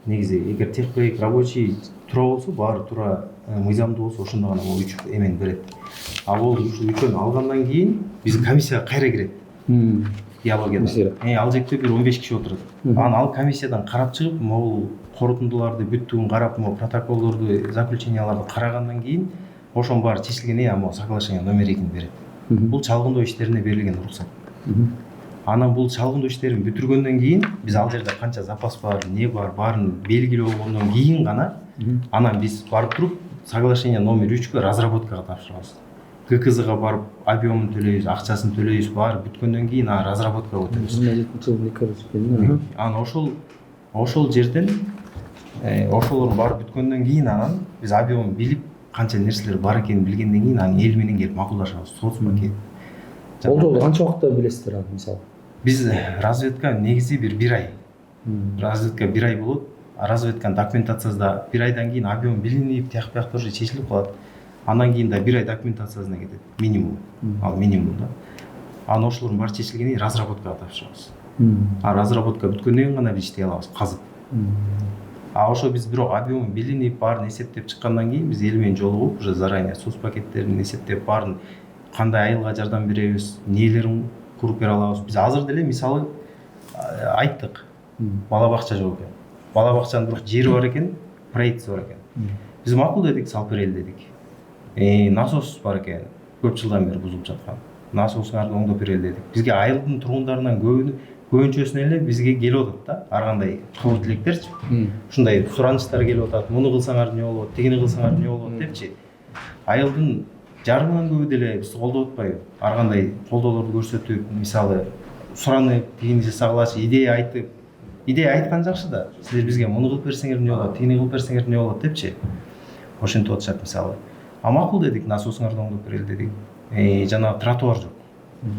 Негизи эгер тех проект рабочий тура болсо, баары тура мыйзамдуу болсо, ошондо гана могу 3 эмени берет. А бул ушул 3-өн алгандан кийин биз комиссияга кайра кирет. Геологияда. Ал жерде бир 15 киши отурат. Анан ал комиссиядан карап чыгып, могул корутундуларды бүттүгүн карап, могу протоколдорду, заключенияларды карагандан кийин ошонун баары чечилген, могу соглашение номер 2-ни берет. Бул чалгындоо иштерине берилген уруксат. Анан бул чалгындоо иштерин бүтүргөндөн кийин биз ал жерде канча запас бар, эмне бар, баарын белгилеп болгондон кийин гана анан биз барып туруп соглашение номер 3-кө разработкага тапшырабыз. ГКЗга барып объемун төлөйбүз, акчасын төлөйбүз, баары бүткөндөн кийин анан разработкага өтөбүз. Анан ошол жерден ошолордун баары бүткөндөн кийин анан биз объемун билип, канча нерселер бар экенин билгенден кийин анан эл менен келип макулдашабыз. Соцпакет. Болжолду канча убакытта билесиздер аны мисалы? Биз разведка негизи бир ай. Разведка 1 ай болот. Разведканын документациясында 1 айдан кийин объем билинип, тияк-бияктар уже чечилип калат. Андан кийин да 1 ай документациясына кетет. Минимум. Ал минимум да. Анан ошолордун баары чечилгенден кийин разработкага тапшырабыз. А разработка бүткөндөн кийин гана биз иштей алабыз, казып. А ошо биз бирок объему билинип баарын эсептеп чыккандан кийин биз эл менен жолугуп уже заранее сус пакеттерин эсептеп баарын кандай айылга жардам беребиз, нээлерин куруп бере алабыз. Биз азыр деле мисалы айттык. Бала бакча жок экен. Бала бакчанын бирок жери бар экен, проектиси бар экен. Биз макул дедик, салып берели дедик. Насос бар экен, көп жылдан бери бузулуп жаткан. Насосуңарды оңдоп берели дедик. Бизге айылдын тургундарынан көбүнчөсүнө эле бизге келип атат да, ар кандай кыбыр тилектерчи. Ушундай суранычтар келип атат. Муну кылсаңар эмне болот, тигини кылсаңар эмне болот депчи. Айылдын жарымынан көбү деле бизди колдоп атпайбы? Ар кандай колдоолорду көрсөтүп, мисалы суранып, тигини жасагылачы, идея айткан жакшы да. Силер бизге муну кылып берсеңер эмне болот, тигини кылып берсеңер эмне болот депчи. Ошентип атышат мисалы. А макул дедик, насосуңарды оңдоп берели дедик. Жана тротуар жок.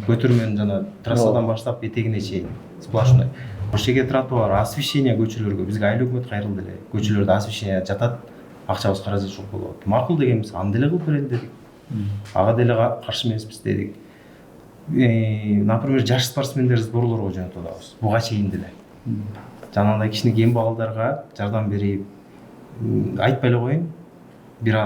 Көтөрмөнүн жана трассадан баштап этегине чейин сплошной. Ошол жерге тротуар, освещение көчөлөргө бизге айыл өкмөт кайрылды эле. Көчөлөрдө освещение жатат, акчабыз каражат жок болот. Макул дегенбиз, аны деле кылып берели дедик. Ага деле каршы эмеспиз дедик. Например, жаш спортсмендер сборлорго жөнөтүп атабыз. Буга чейин деле. Жанагындай кичине кем балдарга жардам берип, айтпай эле коеюн. Бир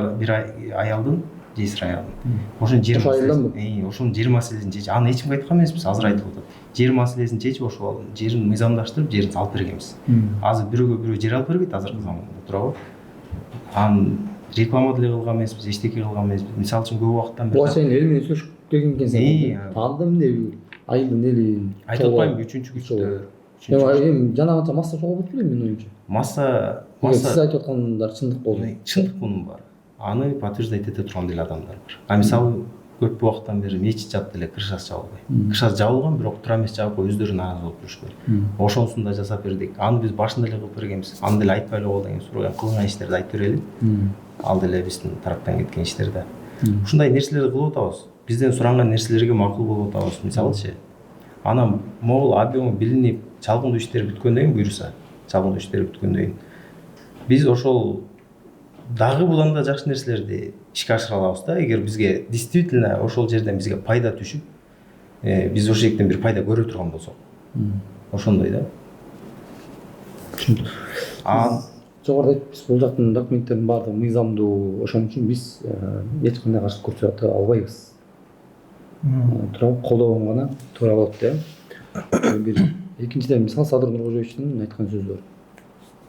аялдын жесир аялдын. Ошонун жер маселесин чечип, аны эч кимге айткан эмеспиз, азыр айтылып атат. Жер маселесин чечип, ошол жерин мыйзамдаштырып, жерин салып бергенбиз. Азыр бирөөгө бирөө жер алып бербейт азыркы заманда, туурабы? Аны реклама деле кылган эмеспиз, эчтеке кылган эмеспиз. Мисалы үчүн көп убакыттан бери. Буга чейин эл менен сүйлөшүп деген экенсиң. Анда эмне айылдын эли айтып атпаймынбы, үчүнчү күчтөр. Эми жанагынча масса чогулуп белем мен оюмча. Масса сиз айтып аткандар чындык болду. Чындык мунун бар. Аны подтверждать эте турган деле адамдар бар. А мисалы көп убакыттан бери мечит жаап деле крышасы жабылбай. Крышасы жабылган, бирок тура эмес жаап коюп өздөрү нааразы болуп жүрүшкөн. Ошонусун да жасап бердик. Аны биз башында эле кылып бергенбиз. Аны деле айтпай эле болду деген суроо, кылган иштерди айтып берели. Ал деле биздин тараптан кеткен иштер да. Ушундай нерселерди кылып атабыз. Бизден суранган нерселерге макул болуп атабыз. Мисалычы, анан могул объему билинип, чалгындуу иштер бүткөндөн кийин буюрса, чалгындуу иштер бүткөндөн кийин биз ошол дагы булан да жакшы нерселерди ишке ашыра алабыз да. Эгер бизге действительно ошол жерден бизге пайда түшүп, биз ошол жактан бир пайда көрө турган болсок, ошондой да. Жогоруда айттыңыз, бул жактын документтердин баардыгы мыйзамдуу, ошон үчүн биз эч кандай каршылык көрсөтө албайбыз. Тура колдогон гана туура болот да. Бир экинчиден мисалы Садыр Нуркожоевичтин айткан сөзү бар.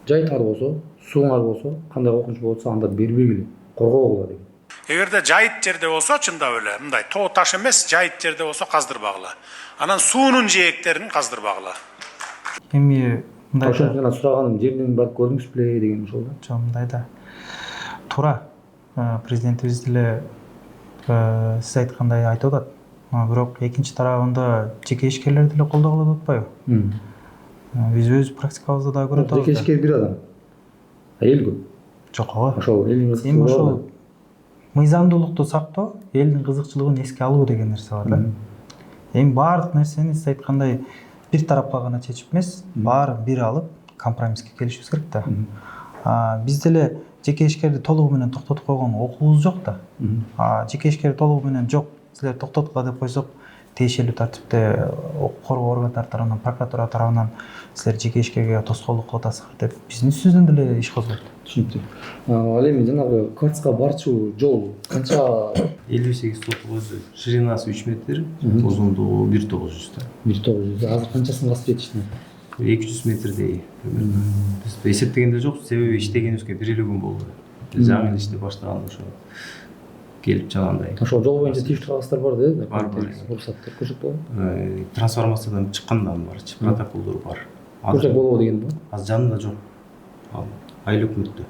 Жайыңар болсо, сууңар болсо, кандай коркунуч болсо анда бербегиле, коргогула деген. Эгерде жайыт жерде болсо, чындап эле мындай тоо таш эмес, жайыт жерде болсо каздырбагыла. Анан суунун жээктерин каздырбагыла. Эми мындай ошон жана сураганым, жерден барып көрдүңүз беле деген ошол да. Жок, мындай да. Туура. Президентибиз деле сиз айткандай айтып атат. Бирок экинчи тарабында жеке ишкерлер деле колдогула деп атпайбы? Биз өз практикабызда да көрүп атабыз. Жеке ишкер бир адам. Эл көп. Жок ооба. Ошол элдин эми ошол мыйзамдуулукту сактоо, элдин кызыкчылыгын эске алуу деген нерсе бар да. Эми баардык нерсени сиз айткандай бир тарапка гана чечип эмес, баарын бир алып компромисске келишибиз керек да. Биз деле жеке ишкерди толугу менен токтотуп койгон окуубуз жок да. Жеке ишкер толугу менен жок, силер токтоткула деп койсок, тиешелүү тартипте укук коргоо органдары тарабынан, прокуратура тарабынан силер жеке ишкерге тоскоолдук кылып атасыздар деп биздин үстүбүздөн деле иш козголот. Түшүнүктүү. Ал эми жанагы Кварцка барчу жол канча? 58 сотук өзү, ширинасы 3 метр, узундугу 1900 да. 1900. Азыр канчасын басып жетиштиңер? 200 метрдей. Биз эсептегенде жок, себеби иштегенибизге бир эле күн болду. Жаңы эле ишти баштаган ошо келип чагандай. Ошол жол боюнча тийиштүү кагаздар бар да? Бар. Уруксаттар көрсөтүп трансформациядан чыккандан барчы, протоколдор бар. Көрсөк болобу деген да? Азыр жанында жок. Айыл өкмөттө.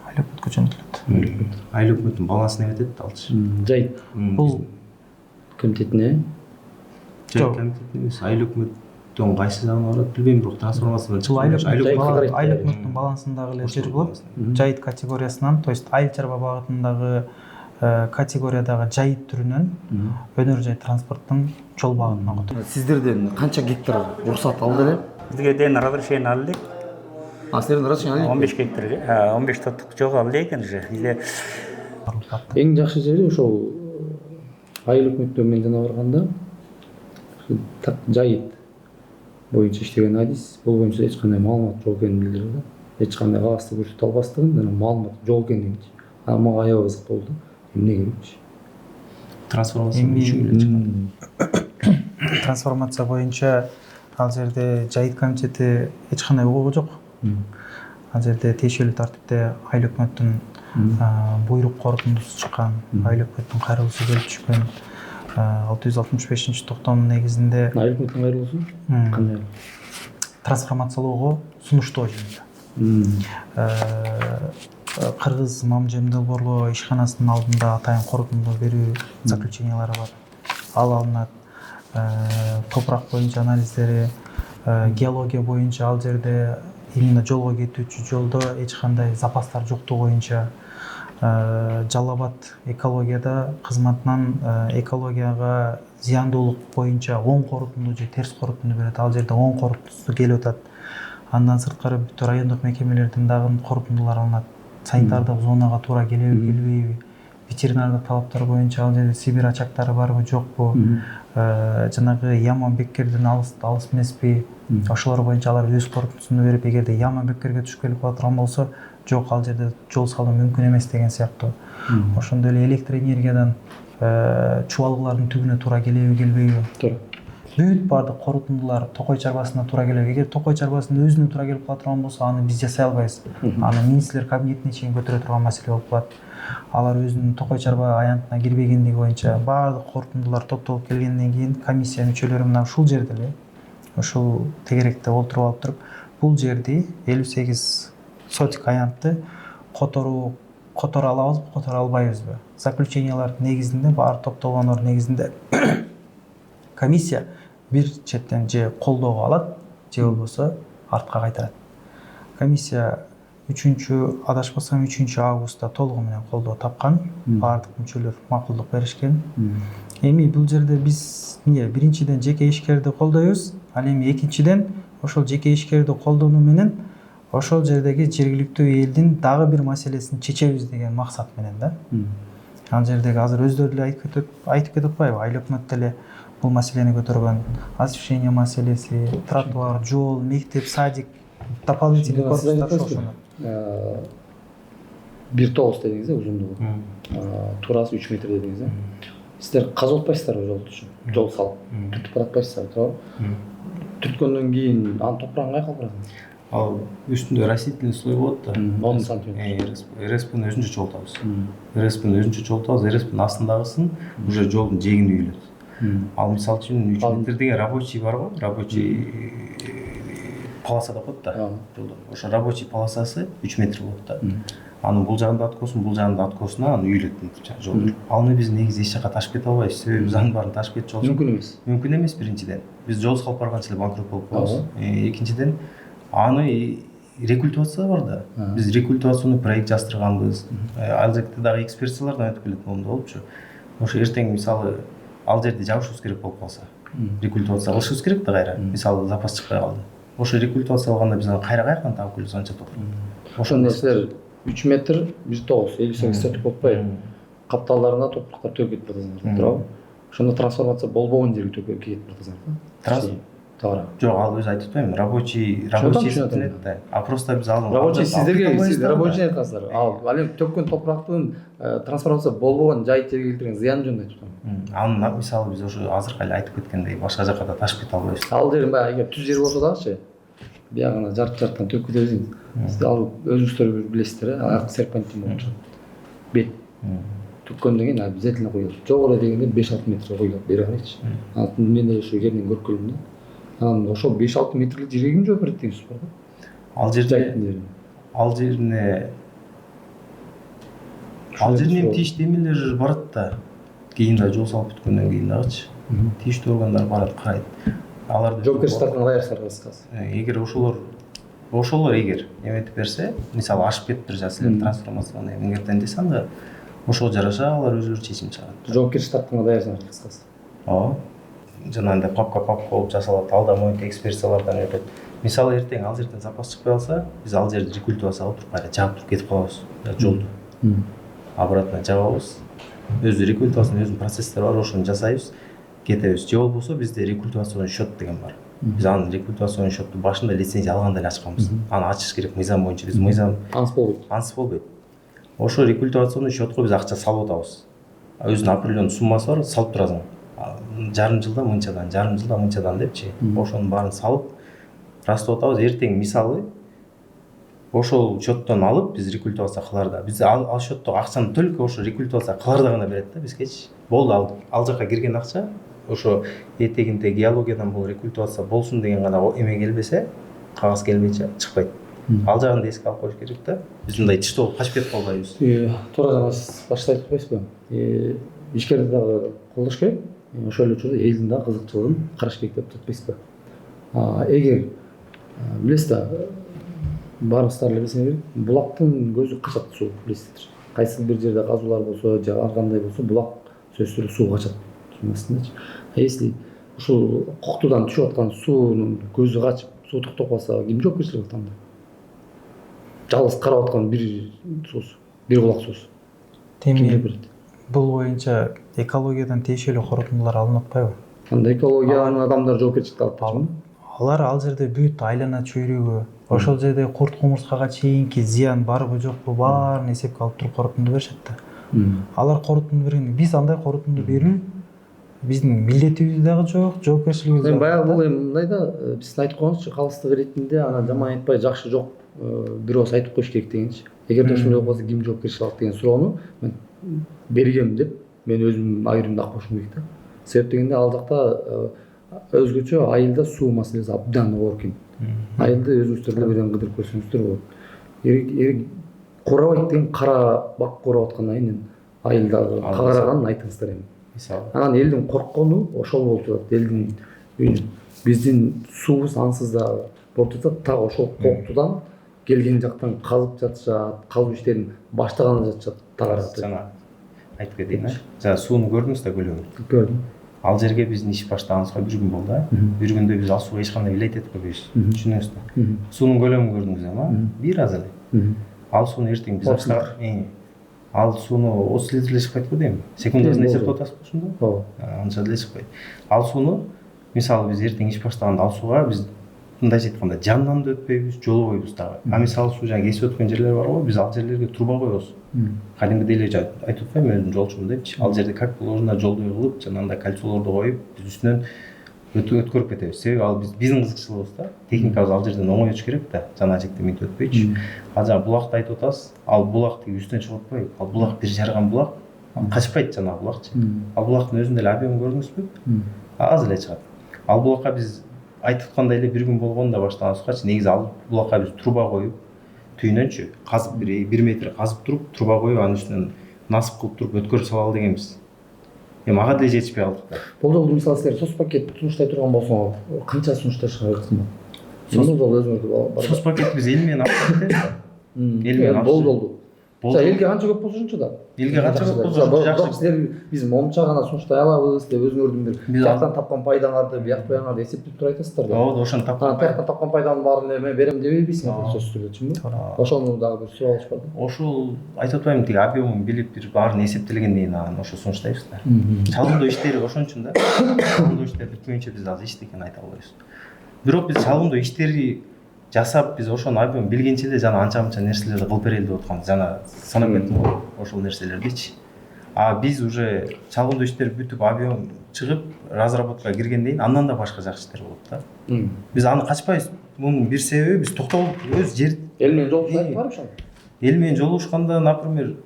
Айыл өкмөткө жөнөтүлөт. Айыл өкмөттүн балансына кетет алчы. Жайыт. Бул комитетине? Жайыт комитетине эмес, айыл өкмөттүн кайсы жагына барат билбейм, бирок трансформациядан чыккан айыл өкмөттүн балансындагы эле жер болот. Жайыт категориясынан, то есть айыл чарба багытындагы категориядагы жайыт түрүнөн өнөр жай транспорттун жол багытына көтөрүлөт. Сиздерден канча гектар уруксат алды эле? Бизге ден разрешение алдык. Сиздерден разрешение алдык? 15 гектар, 15 сотук жол алды экен же. Бизде эң жакшы жери ошол айыл өкмөттөр менен жана барганда жайыт боюнча иштеген адис, бул боюнча эч кандай маалымат жок экенин билдирди да. эч кандай кагазды көрсөтө албастыгын жана маалымат жок экендигинчи. Ана мага аябай кызык болду. Эмне керекчи? Трансформация үчүн Трансформация боюнча ал жерде жайыт комитети эч кандай укугу жок. Ал жерде тиешелүү тартипте айыл өкмөттүн буйрук корутундусу чыккан, айыл өкмөттүн кайрылуусу келип түшкөн 665-токтомдун негизинде Айыл өкмөттүн кайрылуусу кандай? Трансформациялоого сунуштоо жөнүндө. Кыргыз Мамжем долбоорлоо ишканасынын алдында атайын корутундуу берүү заключениялары бар. Ал алынат. Топурак боюнча анализдери, геология боюнча ал жерде именно жолго кетүүчү жолдо эч кандай запастар жоктугу боюнча, Жалал Абад экологияда кызматынан экологияга зыяндуулук боюнча оң корутунду же терс корутунду берет. Ал жерде оң корутундусу келип атат. Андан сырткары бүт райондук мекемелердин дагы корутундулары алынат. Санитардык зонага туура келеби, келбейби, ветеринардык талаптар боюнча ал жерде Сибирь очактары барбы, жокпу, жанагы яма беккерден алыс эмеспи, ошолор боюнча алар өз корутундусун берип, эгерде яма беккерге түшүп келип калган болсо, жок ал жерде жол салуу мүмкүн эмес деген сыяктуу. Ошондой эле электр энергиядан чубалгылардын түбүнө туура келеби, келбейби? Бүт баардык корутундулар Токой чарбасына туура келеби. Эгер Токой чарбасынын өзүнө туура келип кала турган болсо, аны биз жасай албайбыз. Аны министрлер кабинетине чейин көтөрө турган маселе болуп калат. Алар өзүнүн Токой чарба аянтына кирбегендиги боюнча баардык корутундулар топтолуп келгенден кийин комиссия мүчөлөрү мына ушул жерде эле, ушул тегеректе олтуруп алып туруп, бул жерди 58 сотик аянтты которо алабызбы, которо албайбызбы? Заключениялардын негизинде, баары топтолгондор негизинде комиссия бир четтен же колдоого алат, же болбосо артка кайтарат. Комиссия адашпасам 3 августта толугу менен колдоо тапкан, баардык мүчөлөр макулдук беришкен. Эми бул жерде биз биринчиден жеке ишкерди колдойбуз, ал эми экинчиден ошол жеке ишкерди колдонуу менен ошол жердеги жергиликтүү элдин дагы бир маселесин чечебиз деген максат менен да. Ал жердеги азыр өздөрү эле айтып кетип атпайбы? Айыл өкмөт деле бул маселени көтөргөн. Освещение маселеси, тротуар, жол, мектеп, садик, дополнительный корпустар ошону. 1,9 дедиңиз да, узундугу. Туурасы 3 метр дедиңиз да. Сиздер казып атпайсыздарбы жолду үчүн? Жол салып, түртүп баратпайсыздарбы, туурабы? Түрткөндөн кийин анын топурагын кайка барасыңыз? Ал үстүндө растительный слой болот да. 10 сантиметр. РСПны өзүнчө чогултабыз. РСПны өзүнчө чогултабыз, РСПнын астындагысын уже жолдун жээгине үйүлөт. Ал мисалы үчүн 3 метр деген рабочий бар го, рабочий полоса деп коет да. Ошо рабочий полосасы 3 метр болот да. Анын бул жагында откосун, бул жагында откосуна аны үйүлөт жол. Аны биз негизи эч жака ташып кете албайбыз. Себеби заң барын ташып кетчү болсо мүмкүн эмес. Мүмкүн эмес биринчиден. Биз жол салып барганча эле банкрот болуп калабыз. Экинчиден аны рекультивация бар да. Биз рекультивацияны проект жаздырганбыз. Ал жерде дагы экспертизалардан өтүп келет момунда болупчу. Ошо эртең мисалы ал жерде жабышыбыз керек болуп калса, рекультивация кылышыбыз керек да кайра. Мисалы запас чыкпай калды. Ошо рекультивация кылганда биз аны кайра каяктан таап келебиз анча топ. Ошондо силер 3 метр 1,9 58 сотик болуп атпайбы? Капталдарына топурактар төгүп кетип атасыңар, туурабы? Ошондо трансформация болбогон жерге төгүп кетип атасыңар. Туура. Жок, ал өзү айтып атпайбы? Рабочий эсептелет да. А просто биз ал рабочий сиздерге сиз рабочий айткансыздар. Ал эми төккөн топурактын трансформация болбогон жайыт жерге келтирген зыяны жөнүндө айтып атам. Анын мисалы биз ошо азыркы эле айтып кеткендей башка жака да ташып кете албайбыз. Ал жерин баягы эгер түз жер болсо дагычы биягына жарттан төкүп кетебиз. Сиз ал өзүңүздөр билесиздер, аяк серпантин болуп чыгат. Бет төккөндөн кийин обязательно коюлат. Жогору дегенде 5-6 метрге коюлат. Бери карайчы. Мен деле ошо жерден көрүп келдим да. Анан ошол 5-6 метрлик жерге ким жооп берет дейсиз бар да? Ал жерине тиештүү барат да. Кийин да жол салып бүткөндөн кийин дагычы. Тиештүү органдар барат, карайт. Аларды жоопкерчилик тартууга даярсыздар кызыкасы. Эгер ошолор эгер эметип берсе, мисалы ашып кетиптир жасылер трансформацияны эңертен десе, анда ошого жараша алар өздөрү чечим чыгарат. Жоопкерчилик тартууга даярсыздар кызыкасы. Ооба. Жанагындай папка болуп жасалат, алда моюнка экспертизалардан өтөт. Мисалы эртең ал жерден запас чыкпай калса, биз ал жерди рекультивация кылып туруп кайра жаап туруп кетип калабыз. Жолду. Обратно жабабыз. Өзү рекультивациянын өзүнүн процесстери бар, ошону жасайбыз, кетебиз. Же болбосо бизде рекультивациялык счет деген бар. Биз анын рекультивацион счетту башында лицензия алганда эле ачканбыз. Аны ачыш керек мыйзам боюнча. Биз мыйзам ансыз болбойт. Ошо рекультивационный счетко биз акча салып атабыз. Өзүнүн определенный суммасы бар, салып турасың. Жарым жылда мынчадан, жарым жылда мынчадан депчи. Ошонун баарын салып растап атабыз. Эртең мисалы ошол счеттон алып биз рекультивация кыларда. Биз ал счеттогу акчаны только ошо рекультивация кыларда гана берет да бизгечи. Болду ал жака кирген акча ошо этегинде геологиядан бул рекультивация болсун деген гана эме келбесе, кагаз келбейче чыкпайт. Ал жагын да эске алып коюш керек да. Биз мындай тиште болуп качып кетип калбайбыз. Туура жана сиз башта айтып койсузбу? Ишкерди дагы колдош керек. Ошол эле учурда элдин дагы кызыкчылыгын караш керек деп жатпайсызбы? Эгер билесиз да, баарыңыздар эле билсеңер, булактын көзү качат суу, билесиздер. Кайсы бир жерде казуулар болсо, же ар кандай болсо, булак сөзсүз эле суу качат. Астындачы. Если ушул коктудан түшүп аткан суунун көзү качып, суу токтоп калса, ким жоопкерчилик алат анда? Жалгыз карап аткан бир суус, бир булак суус. Демек, бул боюнча экологиядан тиешелүү корутундулар алынып атпайбы? Анда экологиянын адамдар жоопкерчиликти алып атпайбы? Алар ал жерде бүт айлана чөйрөгү, ошол жерде курт кумурскага чейинки зыян барбы жокпу баарын эсепке алып туруп корутунду беришет да. Алар корутунду берген, биз андай корутунду берүү биздин милдетибиз дагы жок, жоопкерчилигибиз дагы. Баягы бул эми мындай да, биз айтып койгончу, калыстык иретинде ана жаман айтпай, жакшы жок бир ооз айтып коюш керек дегенчи. Эгерде ошондой болбосо ким жоопкерчилик алат деген суроону мен бергем деп мен өзүмдүн айрымды акпашым керек да. Себеп дегенде ал жакта өзгөчө айылда суу маселеси абдан оор экен. Айылды өзүңүздөр деле бирден кыдырып көрсөңүздөр болот. Курабайт деген кара бак курап аткандан кийин айылдагы кагараганын айтыңыздар эми. Анан элдин корккону ошол болуп жатат. Элдин биздин суубуз ансыз да болуп жатат. Так ошол коктудан келген жактан казып жатышат, казуу иштерин баштаганы жатышат тагарат. Жана айтып кетейин. Жана сууну көрдүңүз да көлөмүн. Көрдүм. Ал жерге биздин иш баштаганыбызга бир күн болду. Бир күндө биз ал сууга эч кандай влиять этпейбиз. Түшүнөсүз да. Суунун көлөмүн көрдүңүз эми, бир аз эле. Ал сууну эртең биз ал сууну 30 литр эле чыкпайт го дейм. Секундасына эсептеп атасызбы ошондо? Анча деле чыкпайт. Ал сууну мисалы биз эртең иш баштаганда ал сууга биз мындайча айтканда жанынан да өтпөйбүз, жолобойбуз дагы. Мисалы суу жаңы кесип өткөн жерлер бар го, биз ал жерлерге труба коебуз. Кадимгидей эле айтып атпайбы, өзүм жолчумун депчи. Ал жерде как положено жолдой кылып, жанагындай кольцолорду коюп, биз үстүнөн өткөрүп кетебиз. Себеби ал биздин кызыкчылыгыбыз да. Техникабыз ал жерден оңой өтүш керек да. Жана жекте мынтип өтпөйчү. Ал жаңы булакты айтып атасыз. Ал булак тиги үстүнөн чыгып атпайбы? Ал булак бир жарган булак. Качпайт жанагы булакчы. Ал булактын өзүндө эле объемин көрдүңүзбү? Аз эле чыгат. Ал булакка биз айтып аткандай эле бир күн болгондо баштаганыбызгачы негизи ал булакка биз труба коюп, түйүнөнчү казып 1 метр казып туруп, труба коюп, анын үстүнөн насып кылып туруп өткөрүп салалы дегенбиз. Эми ага деле жетишпей калдык да. Болду мисалы силер сос пакет сунуштай турган болсоңор, канча сунушташка ыкмы? Болду өзүңөрдү бар. Сос пакетти биз эл менен алып кетебиз да. Эл менен алып. Болду. Элге канча көп болсо ошончо да. Элге канча көп болсо ошончо жакшы. Силер биз момча гана сунуштай алабыз деп өзүңөрдүн бир жактан тапкан пайдаңарды, бияктан эсептеп туруп айтасыздар да. Ооба, ошону тапкан. Тияктан тапкан пайданын баарын эме берем дебейбизсиңер сөзсүз түрдө, түшүнбү? Ошону дагы бир сурап алыш бар да. Ошол айтып атпаймынбы, тиги объемун билип бир баарын эсептелгенден кийин анан ошо сунуштайбыз да. Чалгындоо иштери ошон үчүн да. Чалгындоо иштери бүткөнчө биз азыр иш экенин айта албайбыз. Бирок биз чалгындоо иштери жасап биз ошону объем билгенче эле жана анча-мынча нерселерди кылып берели деп атканбыз. Жана санап кеттим го ошол нерселердичи. А биз уже чалгындоо иштер бүтүп объем чыгып, разработкага киргенден кийин андан да башка жакшы иштер болот да. Биз аны качпайбыз. Мунун бир себеби биз токтолуп өз жер эл менен жолугушуп барбы ошондо? Эл менен жолугушканда, например,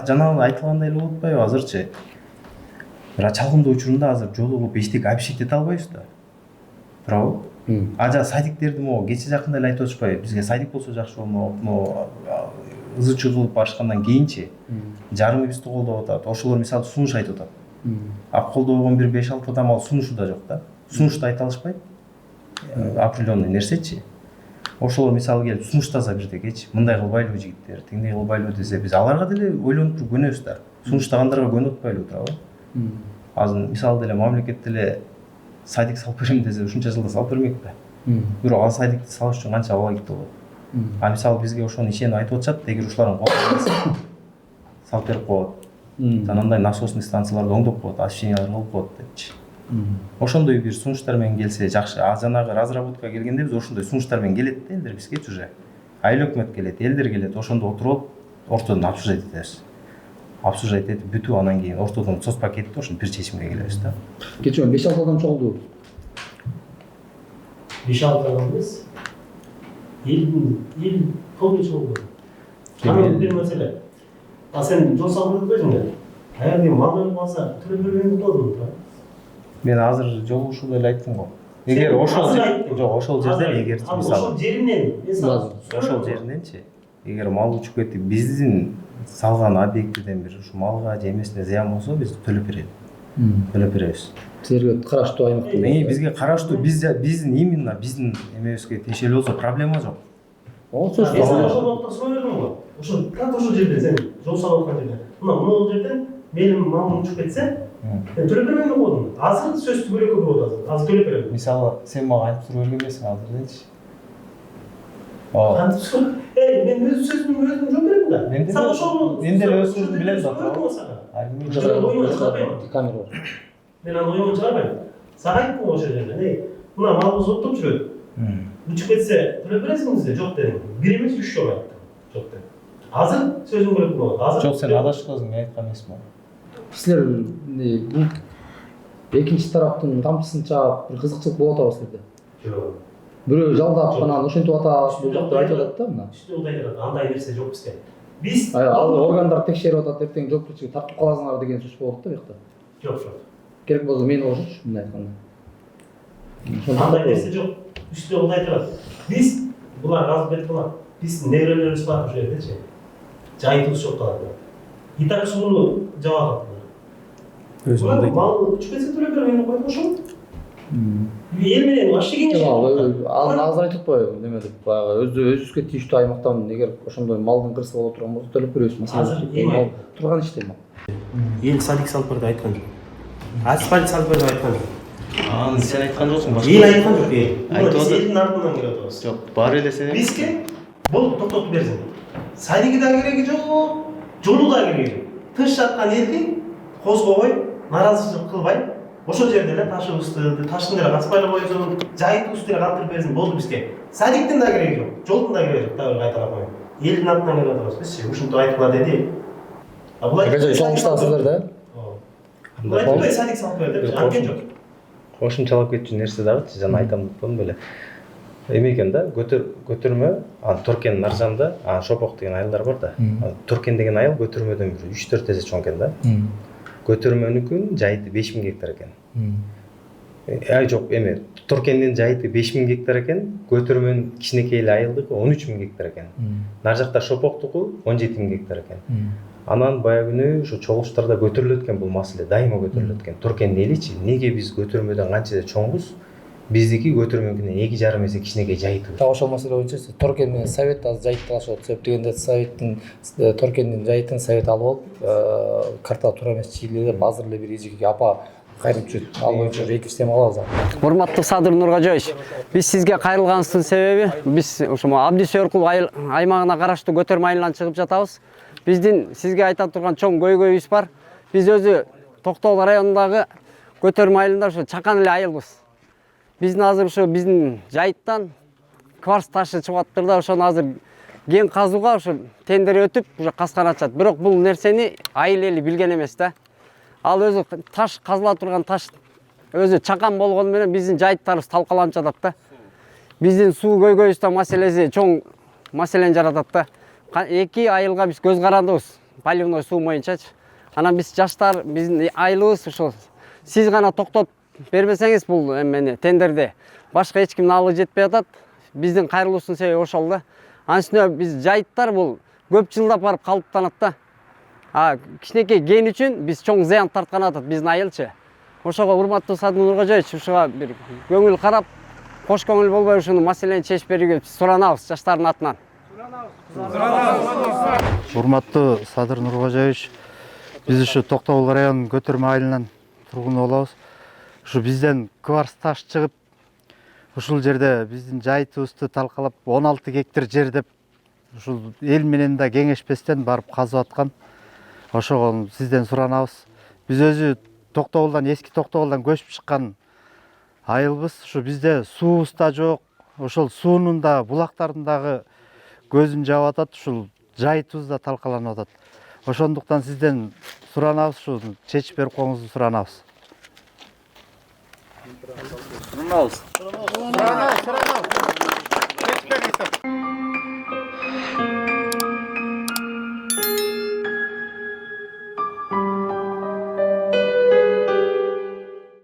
жанагы айтылгандай эле болуп атпайбы азырчы? Бирок чалгындоо учурунда азыр жолугуп эчтеке обещать эте албайбыз да. Туурабы? Ажа садиктерди могу кече жакында эле айтып атышпайбы? Бизге садик болсо жакшы болмок, могу ызычуу кылып барышкандан кийинчи жарымы бизди колдоп атат. Ошолор мисалы сунуш айтып атат. А колдобогон бир 5-6 адам ал сунушу да жок да. Сунушту айта алышпайт. Определенный нерсечи. Ошолор мисалы келип сунуштаса бирдекечи, мындай кылбайлыбы жигиттер, тиңдей кылбайлыбы десе, биз аларга деле ойлонуп туруп көнөбүз да. Сунуштагандарга көнүп атпайлыбы, туурабы? Азыр мисалы деле мамлекет деле садик салып берем десе, ушунча жылда салып бермек да. Бирок ал садикти салыш үчүн канча вагит болот. А мисалы бизге ошону ишенип айтып атышат, эгер ушулардын колунда салып берип коет. Жанагындай насосный станцияларды оңдоп коет, освещенияларды кылып коет депчи. Ошондой бир сунуштар менен келсе жакшы. Жанагы разработка келгенде биз ошондой сунуштар менен келет да элдер бизге уже. Айыл өкмөт келет, элдер келет, ошондо отуруп ортодон обсуждать этебиз. Обсуждать этип бүтүп анан кийин ортодон соц пакетти ошону бир чечимге келебиз да. Кечээ 5-6 адам чогулду. 5-6 адам эмес. Эл толук чогулду. Анан бир маселе. Сен жол салып койдуң. Эгер мал өлүп калса, төлөп бербейм болду. Мен азыр жол ушул эле айттым го. Эгер ошол жок, ошол жерден эгер мисалы ошол жеринен, ошол жериненчи, эгер мал учуп кетип, биздин салган объектиден бир ушу малга же эмесине зыян болсо, биз төлөп беребиз. Төлөп беребиз. Силерге караштуу аймакта. Бизге караштуу, биздин именно биздин эмебизге тиешелүү болсо проблема жок. Ошол вакытта суроо бердим го. Ошол жерде сен жол салып аткан жерде. Мына жерден менин малым учуп кетсе, төлөп бербейм деп койдум. Азыр сөз түгөлөккө болот азыр. Азыр төлөп берем. Мисалы, сен мага айтып суроо берген эмессиң азыр дечи. Кантип суроо? Мен өз сөзүмдү өзүм жооп берем да. Сага ошол мен деле өз сөзүмдү билем да. Камера. Мен аны оюман чыгарбайм. Сага айттым ошол жерде. Мына малыбыз оттоп жүрөт. Учуп кетсе төлөп бересиңиз де? Жок дедим. Бир эмес 3 жолу айттым. Жок дедим. Азыр сөзүм керек болот. Азыр жок, сен адашкансың, мен айткан эмесмин. Силер бул экинчи тараптын камчысын чаап бир кызыкчылык болуп атабы силерде? жок. Бирөө жалдап анан ошентип атат, бул жакта айтып атат да мына. Ушундай айтып атат. Андай нерсе жок бизде. Биз ал органдар текшерип атат, эртең жоопкерчиликке тартып каласыңар деген сөз болот да буякта. Жок, жок. Керек болсо мени кошучу мындай айтканда. Андай нерсе жок. Үстүнө мындай айтып атат. Биз булар казып кетип калат. Биз неберелерибиз бар ошол жердечи. Жайытыбыз жок калат. И так сууну жаап атат. Өзү мал учуп кетсе төлөп берем, койдум ошол. Эл менен башка кеңеш. Ал азыр айтып атпайбы неме деп, баягы өзүбүзгө тийиштүү аймактан эгер ошондой малдын кырсыгы боло турган болсо төлөп беребиз. Азыр эми турган иште мал. Эл садик салып берди айткан жок. Асфальт салып берди айткан жок. Аны сен айткан жоксуң, башка. Эл айткан жок, эл. Айтып атат. Элдин артынан келип атабыз. Жок, бар эле сен. Бизге бул токтотуп берсин. Садиги да кереги жок, жолу да кереги. Тыш жаткан элди козгобой, наразычылык кылбай, ошол жерде эле ташыбызды, таштын деле катпай эле койсун, жайытыбызды деле калтырып берсин, болду бизге. Садиктин да кереги жок, жолдун да кереги жок, дагы кайталап коюн. Элдин артынан келип атабыз бизчи, ушинтип айткыла деди. Соңуштасыздар да? Бул айтпай садик салып бер деп анкен жок. Кошумчалап кетчү нерсе дагычы, жана айтам деп коем беле. Эме экен да, көтөрмө, Торкенин ар жанында, Шопок деген айылдар бар да. Торкен деген айыл көтөрмөдөн 3-4 эсе чоң экен да. Көтөрмөнүкүн жайыты 5000 гектар экен. Жок, эме Торкендин жайыты 5000 гектар экен, көтөрмөнүн кичинекей эле айылдыкы 13000 гектар экен. Нар жакта Шопоктуку 17000 гектар экен. Анан бая күнү ушу чогулуштарда көтөрүлөт экен бул маселе, дайыма көтөрүлөт экен. Торкендин эличи, неге биз көтөрмөдөн канча чоңбуз? Биздики көтөрмөнүкүнөн 2,5 эсе кичинекей жайыты. Ошол маселе боюнча Торкен менен Совет азыр жайыт талашып атат. Дегенде Советтин Торкендин жайытын Совет алып алып, карта туура эмес чийлеп, азыр эле бир эжеге апа кайрып жүрөт. Ал боюнча эки система калабыз. Урматтуу Садыр Нуркожоевич, биз сизге кайрылганыбыздын себеби биз ушул Абдисөөркул аймагына караштуу көтөрмө айылынан чыгып жатабыз. Биздин сизге айта турган чоң көйгөйүбүз бар. Биз өзү Токтогул районундагы көтөрмө айылында ушу чакан эле айылбыз. Биздин азыр ушу биздин жайыттан кварц ташы чыгып атыптыр да, ошону азыр кен казууга ушу тендер өтүп, уже каскан ачат. Бирок бул нерсени айыл эли билген эмес да. Ал өзү таш казыла турган таш өзү чакан болгону менен биздин жайыттарыбыз талкаланып жатат да. Биздин суу көйгөйүбүздө маселеси чоң маселени жаратат да. Эки айылга биз көз карандыбыз, поливной суу боюнчачы. Анан биз жаштар, биздин айылыбыз ушул. Сиз гана токтоп бербесеңиз бул эмени тендерди башка эч кимдин алы жетпей атат. Биздин кайрылуубуздун себеби ошол да. Анын үстүнө биз жайыттар бул көп жылдап барып калыптанат да. Кичинекей кен үчүн биз чоң зыян тарткан атат биздин айылчы. Ошого урматтуу Садыр Нуркожоевич ушуга бир көңүл карап, кош көңүл болбой ушуну маселени чечип берүүгө суранабыз жаштардын атынан. Урматтуу Садыр Нуркожоевич, биз ушу Токтогул районунун көтөрмө айылынан тургуну болобуз. Ушу бизден кварц таш чыгып, ушул жерде биздин жайытыбызды талкалап 16 гектар жер деп ушул эл менен да кеңешпестен барып казып аткан. Ошого сизден суранабыз. Биз өзү Токтогулдан, эски Токтогулдан көчүп чыккан айылбыз. Ушу бизде суубуз да жок. Ошол суунун да, булактардын дагы көзүн жаап атат. Ушул жайытыбыз да талкаланып атат. Ошондуктан сизден суранабыз, ушу чечип берип коюңузду суранабыз. Суранабыз.